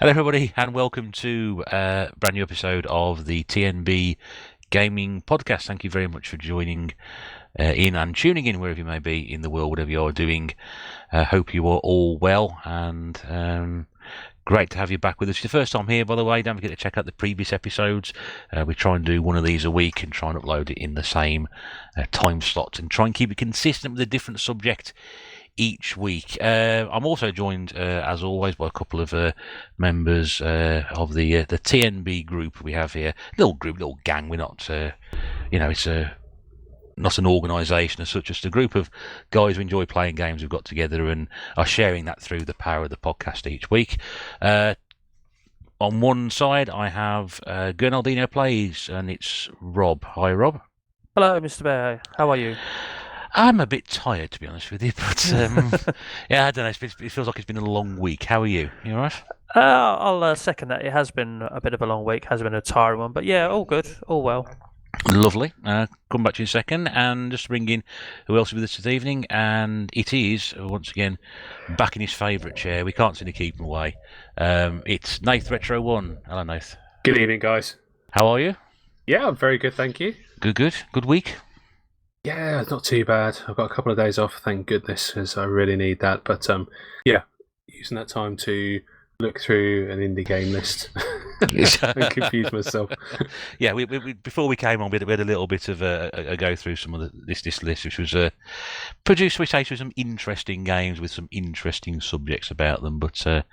Hello, everybody, and welcome to a brand new episode of the tNb Gaming Podcast. Thank you very much for joining in and tuning in wherever you may be in the world, whatever you are doing. Hope you are all well, and great to have you back with us. It's the first time here, by the way. Don't forget to check out the previous episodes. We try and do one of these a week and try and upload it in the same time slot and try and keep it consistent with a different subject each week. I'm also joined, as always, by a couple of members of the tNb group we have here. Little group, little gang. We're not, it's not an organisation as such, just a group of guys who enjoy playing games who've got together and are sharing that through the power of the podcast each week. On one side, I have Gurnaldinho Plays, and it's Rob. Hi, Rob. Hello, Mr. Bear. How are you? I'm a bit tired, to be honest with you, but yeah, I don't know. It feels like it's been a long week. How are you? You all right? I'll second that. It has been a bit of a long week, has been a tiring one, but yeah, all good, all well. Lovely. Come back to you in a second, and just bring in who else is with us this evening, and it is, once again, back in his favourite chair. We can't seem to keep him away. It's NathRetro1. Hello, Nath. Good evening, guys. How are you? Yeah, I'm very good, thank you. Good. Good week? Yeah, not too bad. I've got a couple of days off, thank goodness, because I really need that. But yeah, using that time to look through an indie game list and confuse myself. Yeah, we before we came on, we had a little bit of a go through some of this list, which was produced, we say, with some interesting games with some interesting subjects about them. But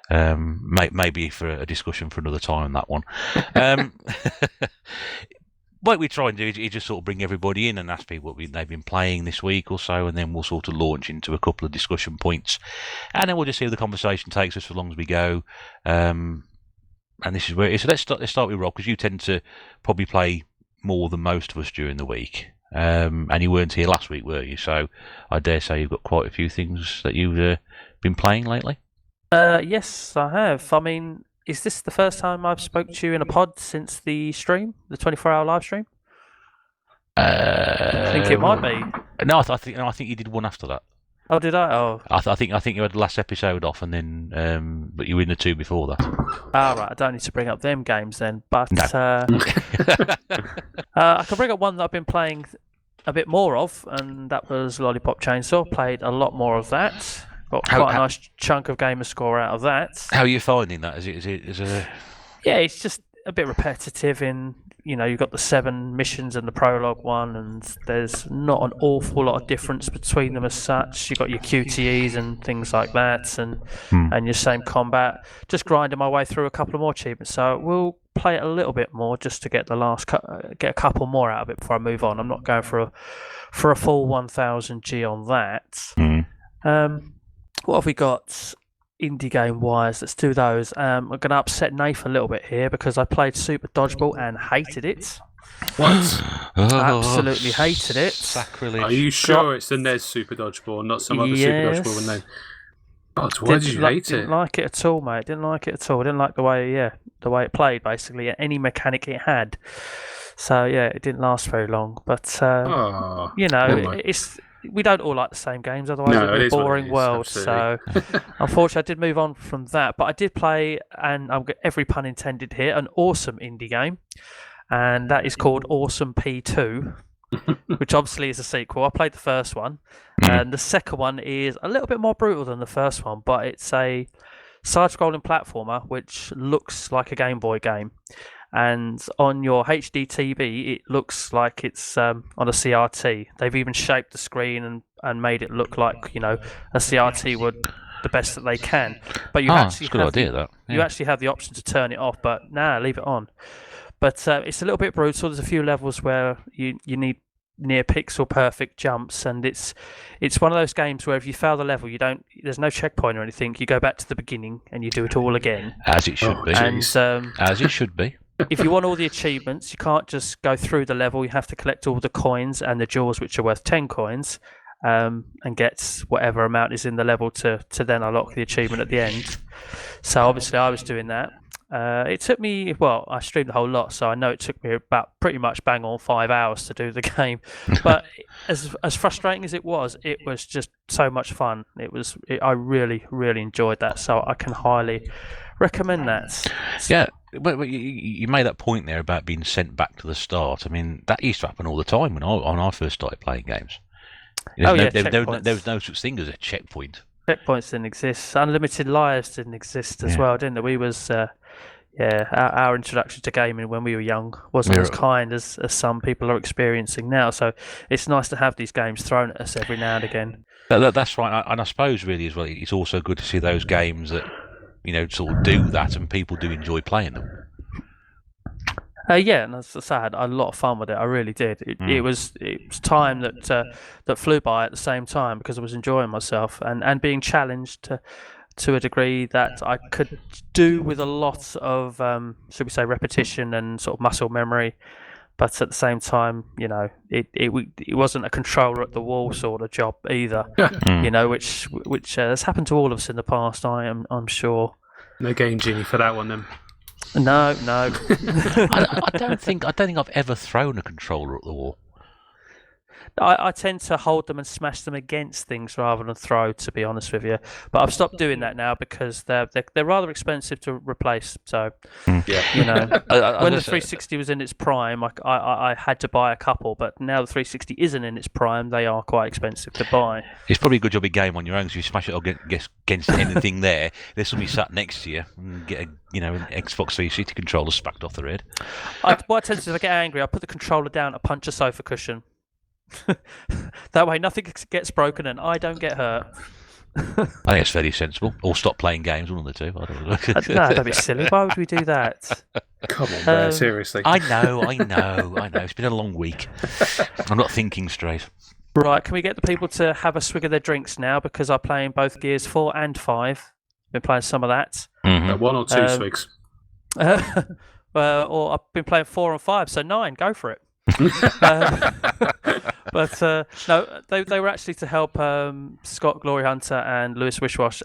maybe for a discussion for another time, that one. What we try and do is just sort of bring everybody in and ask people what they've been playing this week or so, and then we'll sort of launch into a couple of discussion points, and then we'll just see where the conversation takes us for as long as we go. And this is where it is. So let's start with Rob, because you tend to probably play more than most of us during the week, and you weren't here last week, were you? So I dare say you've got quite a few things that you've been playing lately. Yes, I have. I mean, is this the first time I've spoke to you in a pod since the stream, the 24-hour live stream? I think it might be. No, I think you did one after that. Oh, did I? Oh, I think you had the last episode off, and then but you were in the two before that. Right. I don't need to bring up them games then, but No. I can bring up one that I've been playing a bit more of, and that was Lollipop Chainsaw. Played a lot more of that. Got quite a nice chunk of gamer score out of that. How are you finding that? Is it? Yeah, it's just a bit repetitive. You've got the 7 missions and the prologue one, and there's not an awful lot of difference between them as such. You've got your QTEs and things like that, and your same combat. Just grinding my way through a couple of more achievements. So we'll play it a little bit more just to get get a couple more out of it before I move on. I'm not going for a full 1000 G on that. What have we got indie game wise? Let's do those. I'm going to upset Nath a little bit here because I played Super Dodgeball and hated it. What? Absolutely hated it. Sacrilege. Are you sure it's the NES Super Dodgeball, not some other Super Dodgeball name? God, why did you hate it? Didn't like it at all, mate. Didn't like it at all. Didn't like the way it played, basically. Any mechanic it had. So yeah, it didn't last very long. But we don't all like the same games, otherwise it would be a boring world. Absolutely. So, unfortunately, I did move on from that. But I did play, and I've got every pun intended here, an awesome indie game, and that is called Awesome P2, which obviously is a sequel. I played the first one, and the second one is a little bit more brutal than the first one, but it's a side-scrolling platformer which looks like a Game Boy game. And on your HD TV, it looks like it's on a CRT. They've even shaped the screen and made it look like a CRT would the best that they can. But you actually you actually have the option to turn it off. But leave it on. But it's a little bit brutal. There's a few levels where you need near pixel perfect jumps, and it's one of those games where if you fail the level, there's no checkpoint or anything. You go back to the beginning and you do it all again, as it should be. And as it should be. If you want all the achievements, you can't just go through the level. You have to collect all the coins and the jewels, which are worth 10 coins, and get whatever amount is in the level to then unlock the achievement at the end. So obviously I was doing that. It took me, I streamed the whole lot, so I know it took me about pretty much bang on 5 hours to do the game. But as frustrating as it was just so much fun. I really, really enjoyed that, so I can highly recommend that. Yeah, but you made that point there about being sent back to the start. I mean, that used to happen all the time when I first started playing games. There was no such thing as a checkpoint. Checkpoints didn't exist. Unlimited lives didn't exist as well, didn't they? We was our introduction to gaming when we were young wasn't as kind as some people are experiencing now. So it's nice to have these games thrown at us every now and again. That's right, and I suppose really as well, it's also good to see those games that sort of do that, and people do enjoy playing them. And as I said, I had a lot of fun with it. I really did. It was time that flew by at the same time because I was enjoying myself and being challenged to a degree that I could do with a lot of, should we say, repetition and sort of muscle memory. But at the same time, it wasn't a controller at the wall sort of job either. Which has happened to all of us in the past. I'm sure. No Game Genie for that one then. No. I don't think I've ever thrown a controller at the wall. I tend to hold them and smash them against things rather than throw, to be honest with you. But I've stopped doing that now because they're rather expensive to replace. So, when the 360 was in its prime, I had to buy a couple. But now the 360 isn't in its prime, they are quite expensive to buy. It's probably a good job you game on your own because you smash it against anything there. There's somebody sat next to you and get an Xbox 360 controller smacked off their head. What I tend to do if I get angry, I put the controller down, I punch a sofa cushion. That way nothing gets broken and I don't get hurt. I think it's fairly sensible. Or stop playing games, one of the two. I don't know. No, don't be silly. Why would we do that? Come on, Bear, seriously. I know. It's been a long week. I'm not thinking straight. Right, can we get the people to have a swig of their drinks now because I'm playing both Gears 4 and 5. Been playing some of that. Mm-hmm. 1 or 2 swigs? Or I've been playing 4 and 5, so 9. Go for it. But no, they were actually to help Scott Glory Hunter and Lewis Wishwash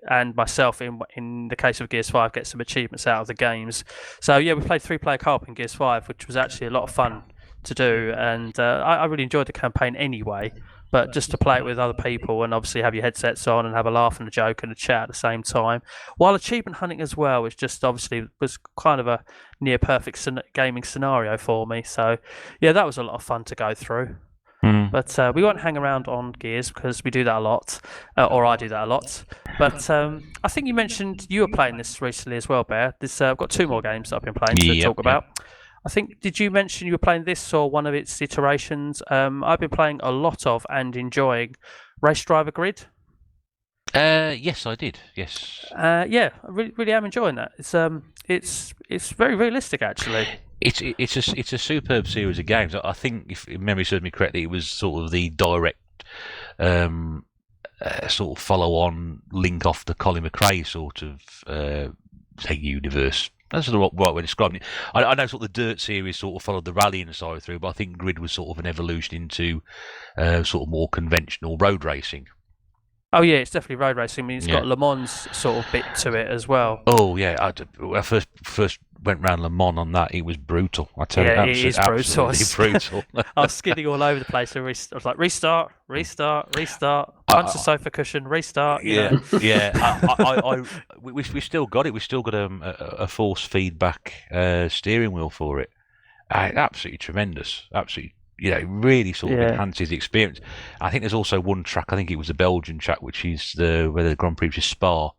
and myself in the case of Gears 5 get some achievements out of the games. So yeah, we played 3-player co-op in Gears 5, which was actually a lot of fun to do, and I really enjoyed the campaign anyway. But just to play it with other people and obviously have your headsets on and have a laugh and a joke and a chat at the same time, while achievement hunting as well, which just obviously was kind of a near perfect gaming scenario for me. So yeah, that was a lot of fun to go through. But we won't hang around on Gears because we do that a lot, or I do that a lot. But I think you mentioned you were playing this recently as well, Bear. I've got 2 more games that I've been playing to talk about. I think, did you mention you were playing this or one of its iterations? I've been playing a lot of and enjoying Race Driver Grid. Yes, I did. Yes. Yeah, I really am enjoying that. It's very realistic, actually. It's a superb series of games. I think, if memory serves me correctly, it was sort of the direct sort of follow-on link off the Colin McRae sort of universe. That's the right way of describing it. I know sort of the Dirt series sort of followed the rallying side through, but I think Grid was sort of an evolution into sort of more conventional road racing. Oh yeah, it's definitely road racing. I mean, it's got Le Mans sort of bit to it as well. Oh yeah, when I first went round Le Mans on that, it was brutal. I tell you, it is brutal. Brutal. I was skidding all over the place. I was like, restart, punch the sofa cushion, restart. Yeah. We still got it. We still got a force feedback steering wheel for it. Absolutely tremendous. Absolutely. It really sort of enhances the experience. I think there's also one track, I think it was the Belgian track, which is where the Grand Prix is Spa,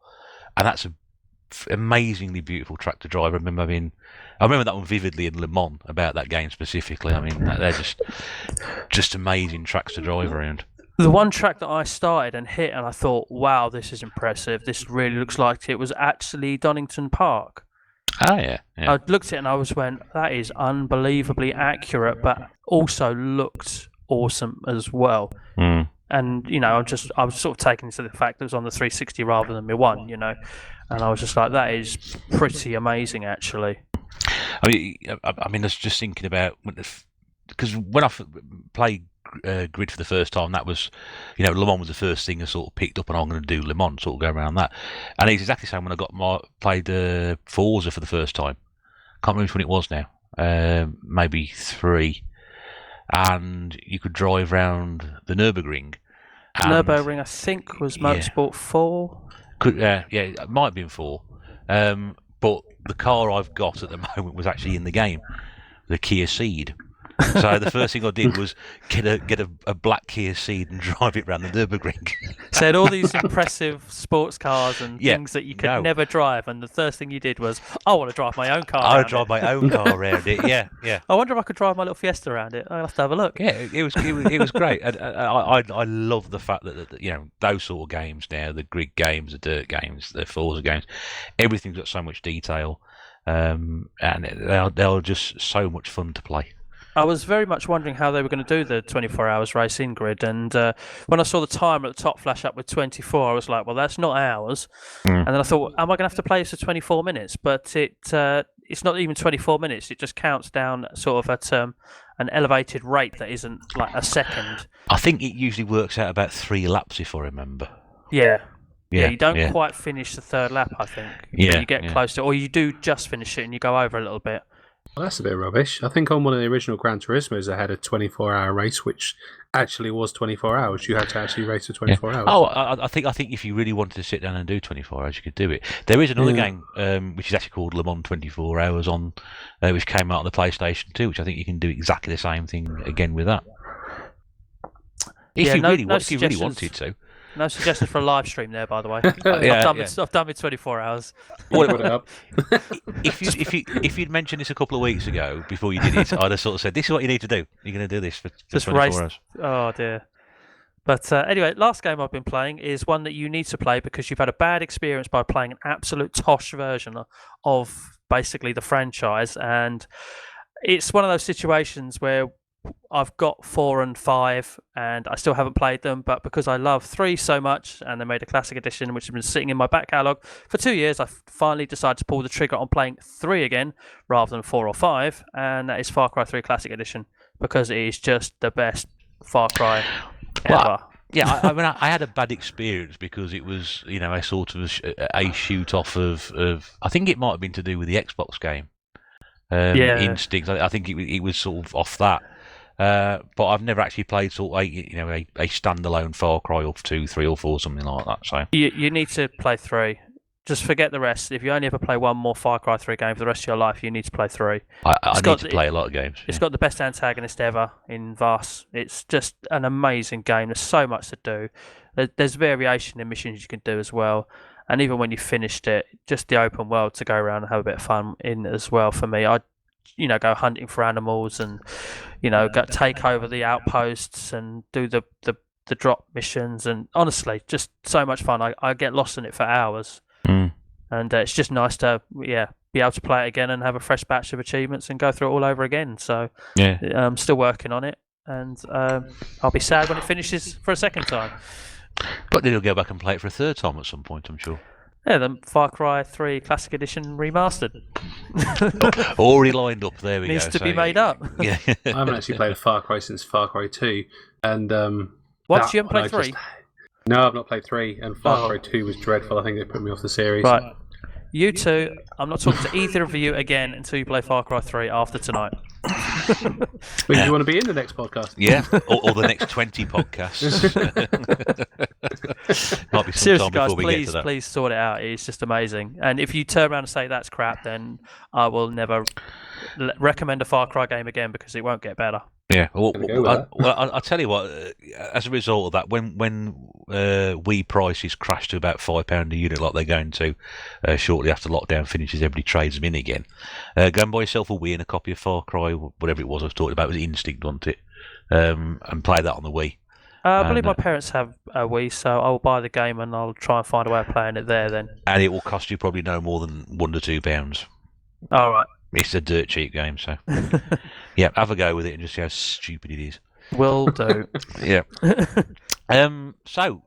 and that's an amazingly beautiful track to drive. I remember that one vividly in Le Mans about that game specifically. I mean, they're just amazing tracks to drive around. The one track that I started and hit, and I thought, wow, this is impressive. This really looks like it was actually Donington Park. Oh, yeah. I looked at it and I went, that is unbelievably accurate, but also looked awesome as well. And, I was sort of taken into the fact that it was on the 360 rather than my one, and I was just like, that is pretty amazing, actually. I mean, I was just thinking about, because when I played Grid for the first time, that was, Le Mans was the first thing I sort of picked up, and I'm going to do Le Mans, sort of go around that. And it's exactly the same when I played Forza for the first time. Can't remember which one it was now. Maybe 3. And you could drive around the Nürburgring. Nürburgring, I think, was Motorsport 4. It might have been 4. But the car I've got at the moment was actually in the game, the Kia Ceed. So the first thing I did was get a black Kia Ceed and drive it around the Nürburgring. So had all these impressive sports cars and things that you could never drive, and the first thing you did was, I want to drive my own car. I want to drive my own car around it. Yeah. I wonder if I could drive my little Fiesta around it. I'll have to have a look. Yeah, it was great. And I love the fact that those sort of games now, the grid games, the dirt games, the Forza games, everything's got so much detail, and they're just so much fun to play. I was very much wondering how they were going to do the 24 hours race in grid, and when I saw the timer at the top flash up with 24, I was like, well, that's not hours. And then I thought, am I going to have to play this for 24 minutes? But it's not even 24 minutes. It just counts down sort of at an elevated rate that isn't like a second. I think it usually works out about 3 laps, if I remember. Yeah, you don't quite finish the third lap, I think. You get close to, or you do just finish it and you go over a little bit. Well, that's a bit rubbish. I think on one of the original Gran Turismos, they had a 24-hour race, which actually was 24 hours. You had to actually race for 24 hours. Oh, I think if you really wanted to sit down and do 24 hours, you could do it. There is another game which is actually called Le Mans 24 Hours on, which came out on the PlayStation 2, which I think you can do exactly the same thing again with that. If you really wanted to. No suggestions for a live stream there, by the way. I've done it 24 hours. If you'd mentioned this a couple of weeks ago before you did it, I'd have sort of said, "This is what you need to do. You're going to do this for just 24 hours." Oh dear. But anyway, last game I've been playing is one that you need to play because you've had a bad experience by playing an absolute tosh version of basically the franchise, and it's one of those situations where I've got 4 and 5 and I still haven't played them, but because I love 3 so much and they made a classic edition which has been sitting in my back catalogue for 2 years, I finally decided to pull the trigger on playing 3 again rather than 4 or 5, and that is Far Cry 3 Classic Edition because it is just the best Far Cry ever. Yeah, I mean, I had a bad experience because it was, a sort of a shoot off of I think it might have been to do with the Xbox game, Instinct. I think it was sort of off that. But I've never actually played sort of a standalone Far Cry up 2, 3, or 4, something like that. So you need to play 3. Just forget the rest. If you only ever play one more Far Cry 3 game for the rest of your life, you need to play 3. I need to play a lot of games. It's got the best antagonist ever in Vaas. It's just an amazing game. There's so much to do. There's variation in missions you can do as well. And even when you finished it, just the open world to go around and have a bit of fun in as well. For me, I go hunting for animals and go take over the outposts and do the drop missions, and honestly just so much fun. I get lost in it for hours, and it's just nice to be able to play it again and have a fresh batch of achievements and go through it all over again. So I'm still working on it, and I'll be sad when it finishes for a second time, but then you'll go back and play it for a third time at some point, I'm sure. Yeah, the Far Cry 3 Classic Edition remastered. Already lined up, there we Needs go. to be made up. Yeah. I haven't actually played a Far Cry since Far Cry 2. And what, you haven't played 3? No, I've not played 3, and Far Cry 2 was dreadful. I think they put me off the series. Right. You two, I'm not talking to either of you again until you play Far Cry 3 after tonight. Do you want to be in the next podcast? Yeah, or the next 20 podcasts. Might be some seriously, time guys, before we get to that. please sort it out. It's just amazing. And if you turn around and say that's crap, then I will never recommend a Far Cry game again because it won't get better. Yeah, I'll tell you what. As a result of that, when Wii prices crash to about £5 a unit, like they're going to shortly after lockdown finishes, everybody trades them in again. Go and buy yourself a Wii and a copy of Far Cry, whatever it was I was talking about. It was Instinct, wasn't it? And play that on the Wii. I believe my parents have a Wii, so I'll buy the game and I'll try and find a way of playing it there then. And it will cost you probably no more than £1 to £2. All right. It's a dirt cheap game, so yeah, have a go with it and just see how stupid it is. Will do. Yeah. So,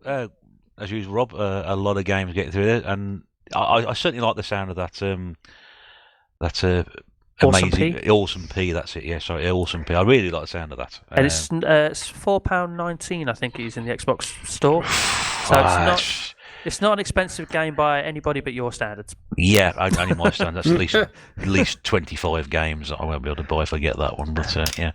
as usual, Rob, a lot of games getting through it, and I certainly like the sound of that. Amazing, Awesome P. That's it. Yeah, sorry, Awesome P. I really like the sound of that. And it's £4.19, I think it is in the Xbox store. So it's not an expensive game by anybody but your standards. Yeah, only my standards. That's at least 25 games that I won't be able to buy if I get that one. But yeah.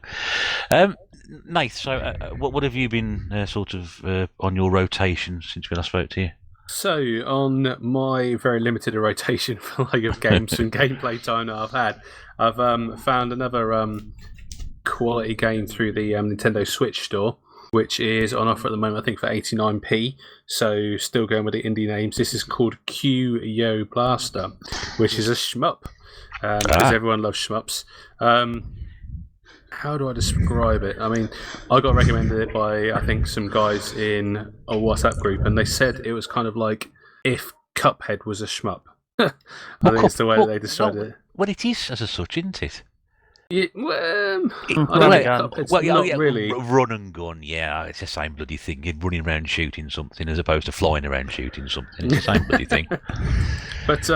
Nath, so what have you been sort of on your rotation since we last spoke to you? So, on my very limited rotation for of games and gameplay time that I've had, I've found another quality game through the Nintendo Switch store, which is on offer at the moment, I think, for 89p. So, still going with the indie names. This is called Q-Yo Blaster, which is a shmup, because everyone loves shmups. How do I describe it? I mean, I got recommended it by, I think, some guys in a WhatsApp group, and they said it was kind of like if Cuphead was a shmup. I think it's the way they described it. Well, it is as such, isn't it? Yeah, really. Run and gun, yeah, it's the same bloody thing. You're running around shooting something as opposed to flying around shooting something. It's the same bloody thing. But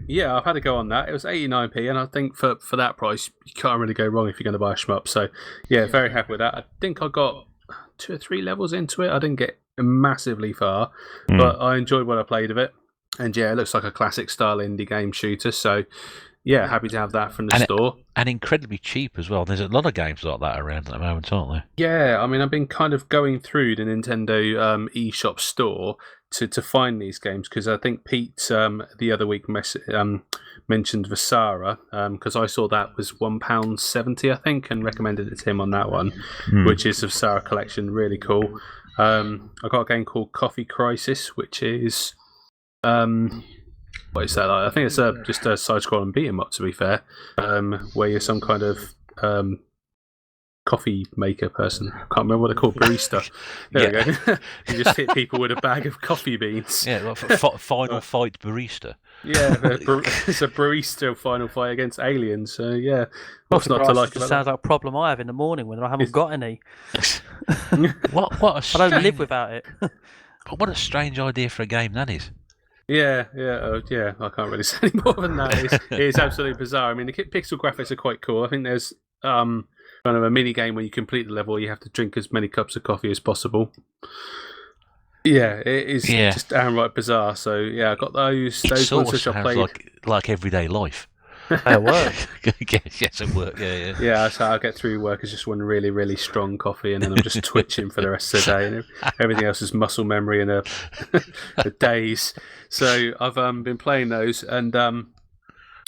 yeah, I've had to go on that. It was 89p, and I think for that price, you can't really go wrong if you're going to buy a shmup. So yeah, very happy with that. I think I got 2 or 3 levels into it. I didn't get massively far, but I enjoyed what I played of it. And yeah, it looks like a classic style indie game shooter. So yeah, happy to have that from the store. And incredibly cheap as well. There's a lot of games like that around at the moment, aren't there? Yeah, I mean, I've been kind of going through the Nintendo eShop store to find these games, because I think Pete the other week mentioned Vasara, because I saw that was £1.70, I think, and recommended it to him on that one, which is the Vasara collection, really cool. I got a game called Coffee Crisis, which is... what is that like? I think it's just a side-scrolling beat-em-up, to be fair, where you're some kind of coffee maker person. I can't remember what they're called, barista. There we go. You just hit people with a bag of coffee beans. Yeah, like Final Fight Barista. Yeah, it's a barista Final Fight against aliens, so yeah. What's not to like about that? Sounds like a problem I have in the morning when I haven't got any. What a strange... I don't live without it. What a strange idea for a game that is. Yeah. I can't really say any more than that. It's absolutely bizarre. I mean, the pixel graphics are quite cool. I think there's kind of a mini game where you complete the level, you have to drink as many cups of coffee as possible. Yeah, it is just downright bizarre. So yeah, I got those ones which I played. Like everyday life. At work. Yes, at work. Yeah. Yeah, so I'll get through work as just one really, really strong coffee, and then I'm just twitching for the rest of the day, and everything else is muscle memory and a days. So I've been playing those, and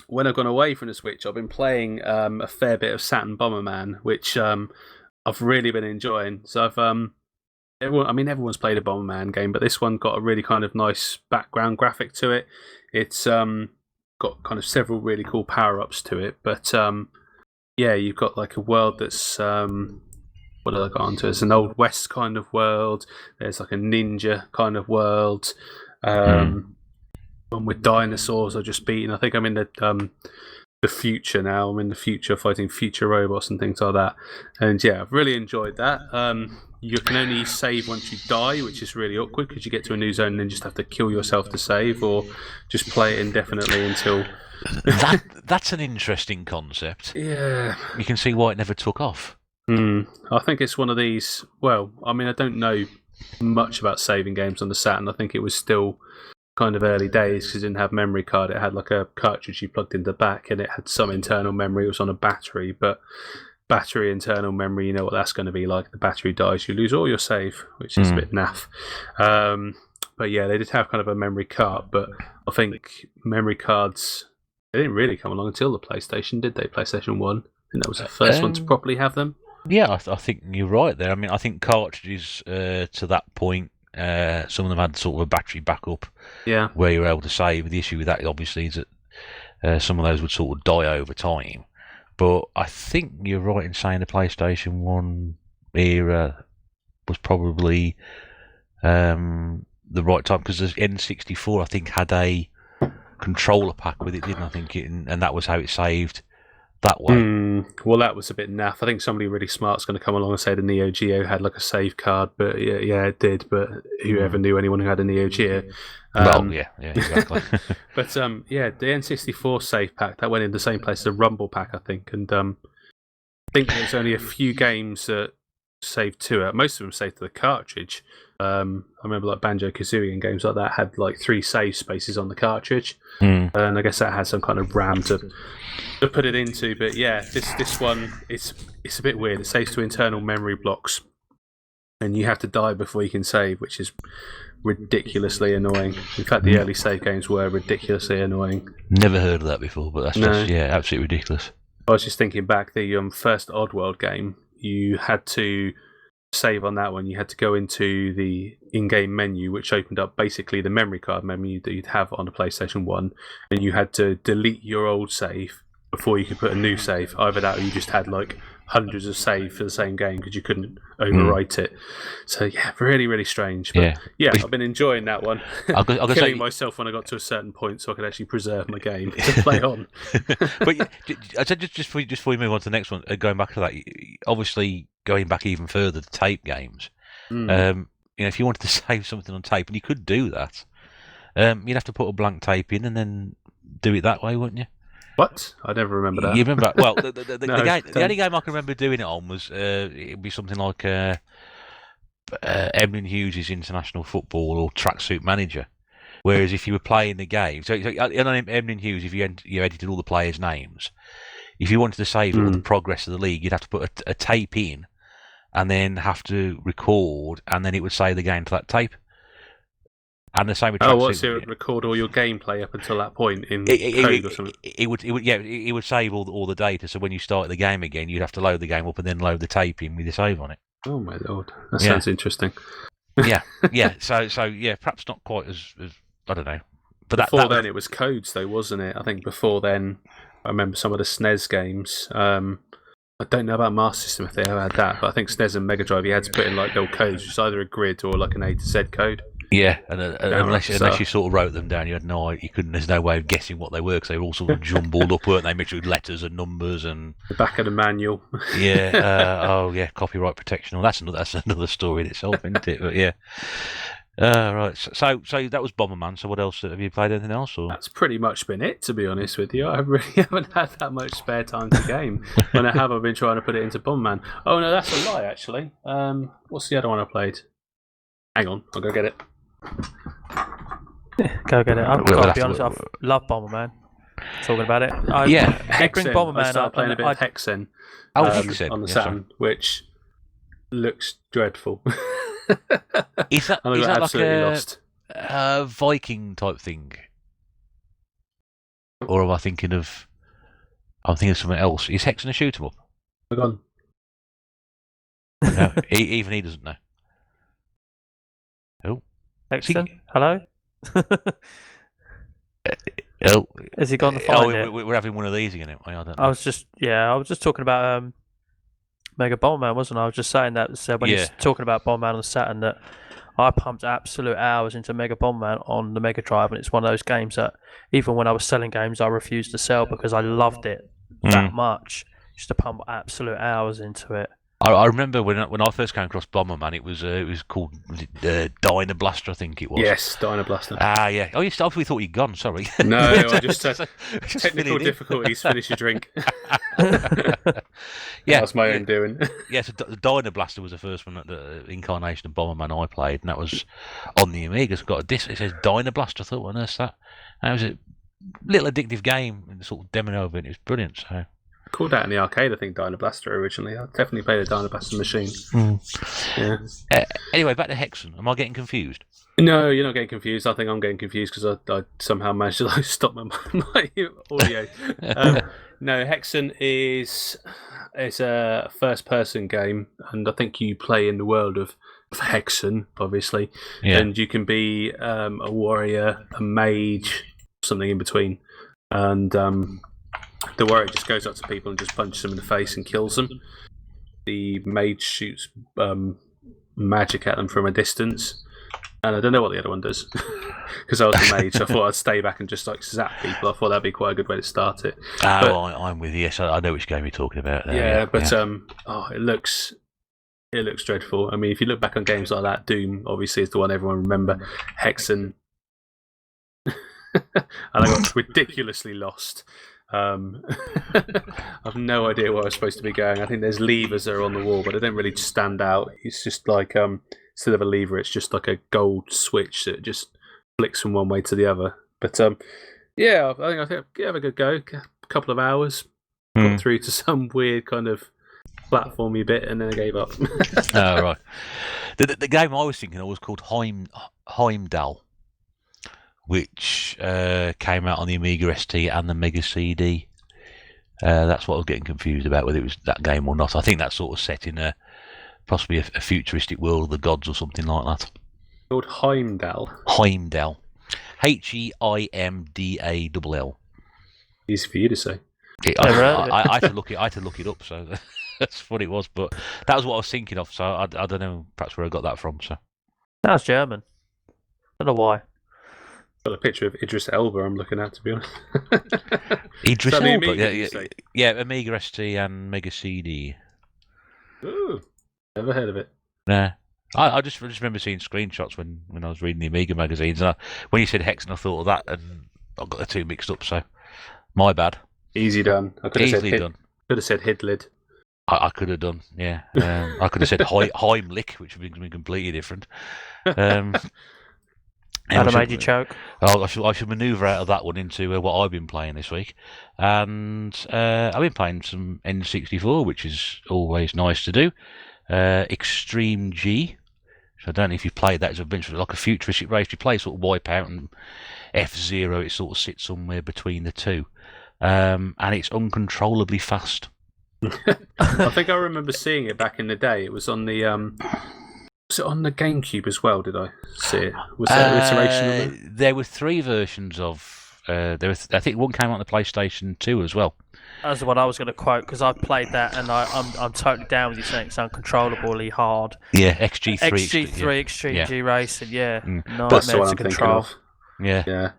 when I've gone away from the Switch, I've been playing a fair bit of Saturn Bomberman, which I've really been enjoying. So everyone's played a Bomberman game, but this one got a really kind of nice background graphic to it. It's got kind of several really cool power-ups to it, but yeah, you've got like a world that's what have I got onto? It's an old west kind of world. There's like a ninja kind of world. One with dinosaurs are just beating. I think I'm in the future now. I'm in the future fighting future robots and things like that. And yeah, I've really enjoyed that. You can only save once you die, which is really awkward because you get to a new zone and then just have to kill yourself to save, or just play it indefinitely until... That's an interesting concept. Yeah. You can see why it never took off. I think it's one of these... Well, I mean, I don't know much about saving games on the Saturn. I think it was still kind of early days because it didn't have memory card. It had like a cartridge you plugged in the back, and it had some internal memory. It was on a battery, but... battery internal memory, you know what that's going to be like. The battery dies, you lose all your save, which is a bit naff. But yeah, they did have kind of a memory card, but I think memory cards, they didn't really come along until the PlayStation, did they? PlayStation 1. I think that was the first one to properly have them. Yeah, I think you're right there. I mean, I think cartridges to that point, some of them had sort of a battery backup where you were able to save. The issue with that, obviously, is that some of those would sort of die over time. But I think you're right in saying the PlayStation 1 era was probably the right time, because the N64, I think, had a controller pack with it, didn't I? And that was how it saved that way. Well, that was a bit naff. I think somebody really smart's going to come along and say the Neo Geo had like a save card, but yeah, it did. But whoever knew anyone who had a Neo Geo? Yeah, exactly. But yeah, the N64 save pack that went in the same place as the Rumble pack, I think, and I think there's only a few games that saved to it. Most of them saved to the cartridge. I remember like Banjo-Kazooie and games like that had like 3 save spaces on the cartridge, and I guess that had some kind of RAM to put it into. But yeah, this one it's a bit weird. It saves to internal memory blocks, and you have to die before you can save, which is ridiculously annoying. In fact, the early save games were ridiculously annoying. Never heard of that before, but that's just absolutely ridiculous. I was just thinking back, the first Oddworld game, you had to save on that one. You had to go into the in-game menu, which opened up basically the memory card menu that you'd have on the PlayStation 1, and you had to delete your old save before you could put a new save. Either that or you just had like hundreds of saves for the same game because you couldn't overwrite it. So yeah, really, really strange. But yeah, I've been enjoying that one. I'll Killing myself when I got to a certain point so I could actually preserve my game to play on. But I said just before we move on to the next one, going back to that, obviously going back even further to tape games. If you wanted to save something on tape, and you could do that, you'd have to put a blank tape in and then do it that way, wouldn't you? What? I never remember that. You remember? Well, the only game I can remember doing it on was it'd be something like Emlyn Hughes' International Football or Tracksuit Manager. Whereas if you were playing the game, so on Emlyn Hughes, if you edited all the players' names, if you wanted to save all the progress of the league, you'd have to put a tape in, and then have to record, and then it would save the game to that tape. And the same with so it would record all your gameplay up until that point in code or something? It would save all the data, so when you start the game again, you'd have to load the game up and then load the tape in with the save on it. Oh my lord, that sounds interesting. yeah. So perhaps not quite as I don't know. But before then, it was codes though, wasn't it? I think before then, I remember some of the SNES games. I don't know about Master System if they ever had that, but I think SNES and Mega Drive, you had to put in like little codes, which is either a grid or like an A to Z code. Yeah, and unless you sort of wrote them down, you couldn't. There's no way of guessing what they were because they were all sort of jumbled up, weren't they? Mixed with letters and numbers and the back of the manual. Copyright protection. Well, that's another story in itself, isn't it? But yeah. Right. So that was Bomberman. So what else have you played? Anything else? Or? That's pretty much been it, to be honest with you. I really haven't had that much spare time to game. When I have, I've been trying to put it into Bomberman. Oh no, that's a lie. Actually, what's the other one I played? Hang on, I'll go get it. Go get it. I've got to be honest, I love Bomberman. Talking about it. Hexen. Bomberman I started playing a bit of Hexen. Hexen on the Saturn, which looks dreadful. Is that like lost. A Viking type thing, or am I thinking of? I'm thinking of something else. Is Hexen a shoot 'em up? Hold on. No, even he doesn't know. Oh, Hexen, hello. Has he gone to find it? We're having one of these again. I don't know. I was just talking about Mega Bomberman, wasn't I? I was just saying that when you're talking about Bomberman on the Saturn, that I pumped absolute hours into Mega Bomberman on the Mega Drive, and it's one of those games that even when I was selling games, I refused to sell because I loved it that much. Just to pump absolute hours into it. I remember when I first came across Bomberman, it was called Dino Blaster, I think it was. Yes, Dino Blaster. Ah, yeah. Oh, we thought you'd gone. Sorry. No, I just technical difficulties. Finish your drink. Yeah, that's my own doing. Yeah, so the Dino Blaster was the first one, the incarnation of Bomberman I played, and that was on the Amiga. It's got a disc. It says Dino Blaster. I thought, what on earth's that? And it was a little addictive game, and sort of demo of it. It was brilliant. So. Called out in the arcade, I think, Dino Blaster originally. I definitely played a Dino Blaster machine. Yeah. Anyway, back to Hexen. Am I getting confused? No, you're not getting confused. I think I'm getting confused because I somehow managed to stop my audio. No, Hexen is a first-person game, and I think you play in the world of Hexen, obviously, and you can be a warrior, a mage, something in between, and the warrior just goes up to people and just punches them in the face and kills them. The mage shoots magic at them from a distance. And I don't know what the other one does. Because I was a mage, so I thought I'd stay back and just zap people. I thought that'd be quite a good way to start it. I'm with you. Yes, I know which game you're talking about there. It looks dreadful. I mean, if you look back on games like that, Doom obviously is the one everyone remember. Hexen. And I got ridiculously lost. I've no idea where I was supposed to be going. I think there's levers that are on the wall, but they don't really stand out. It's just like instead of a lever, it's just like a gold switch that just flicks from one way to the other. But I think have a good go. A couple of hours, got through to some weird kind of platformy bit, and then I gave up. Oh, right. The game I was thinking of was called Heimdall, which came out on the Amiga ST and the Mega CD. That's what I was getting confused about, whether it was that game or not. I think that's sort of set in possibly a futuristic world of the gods or something like that. Called Heimdall. Heimdall. Heimdall. Easy for you to say. I had to look it up, so that's what it was. But that was what I was thinking of. So I don't know, perhaps where I got that from. So that's German. I don't know why. Got a picture of Idris Elba I'm looking at, to be honest. Idris Elba, yeah, Amiga ST and Mega CD. Ooh, never heard of it. Nah. I just remember seeing screenshots when I was reading the Amiga magazines, and when you said Hexen, I thought of that, and I got the two mixed up. So my bad. Easy done. I could have Easily done. Could have said Hidlid. I could have done, yeah. I could have said Heimlich, which would have been completely different. I'd have made you choke. I should manoeuvre out of that one into what I've been playing this week. And I've been playing some N64, which is always nice to do. Extreme G. So I don't know if you've played that. It's eventually like a futuristic race. You play sort of Wipeout and F-Zero. It sort of sits somewhere between the two. And it's uncontrollably fast. I think I remember seeing it back in the day. It was on the... Was it on the GameCube as well? Did I see it? Was there an iteration of it? There were three versions of. I think one came out on the PlayStation 2 as well. That's the one I was going to quote because I've played that and I'm totally down with you saying it's uncontrollably hard. Yeah, XG3. XG3 Extreme G Racing. Yeah, That's the one I'm control. thinking of. Yeah.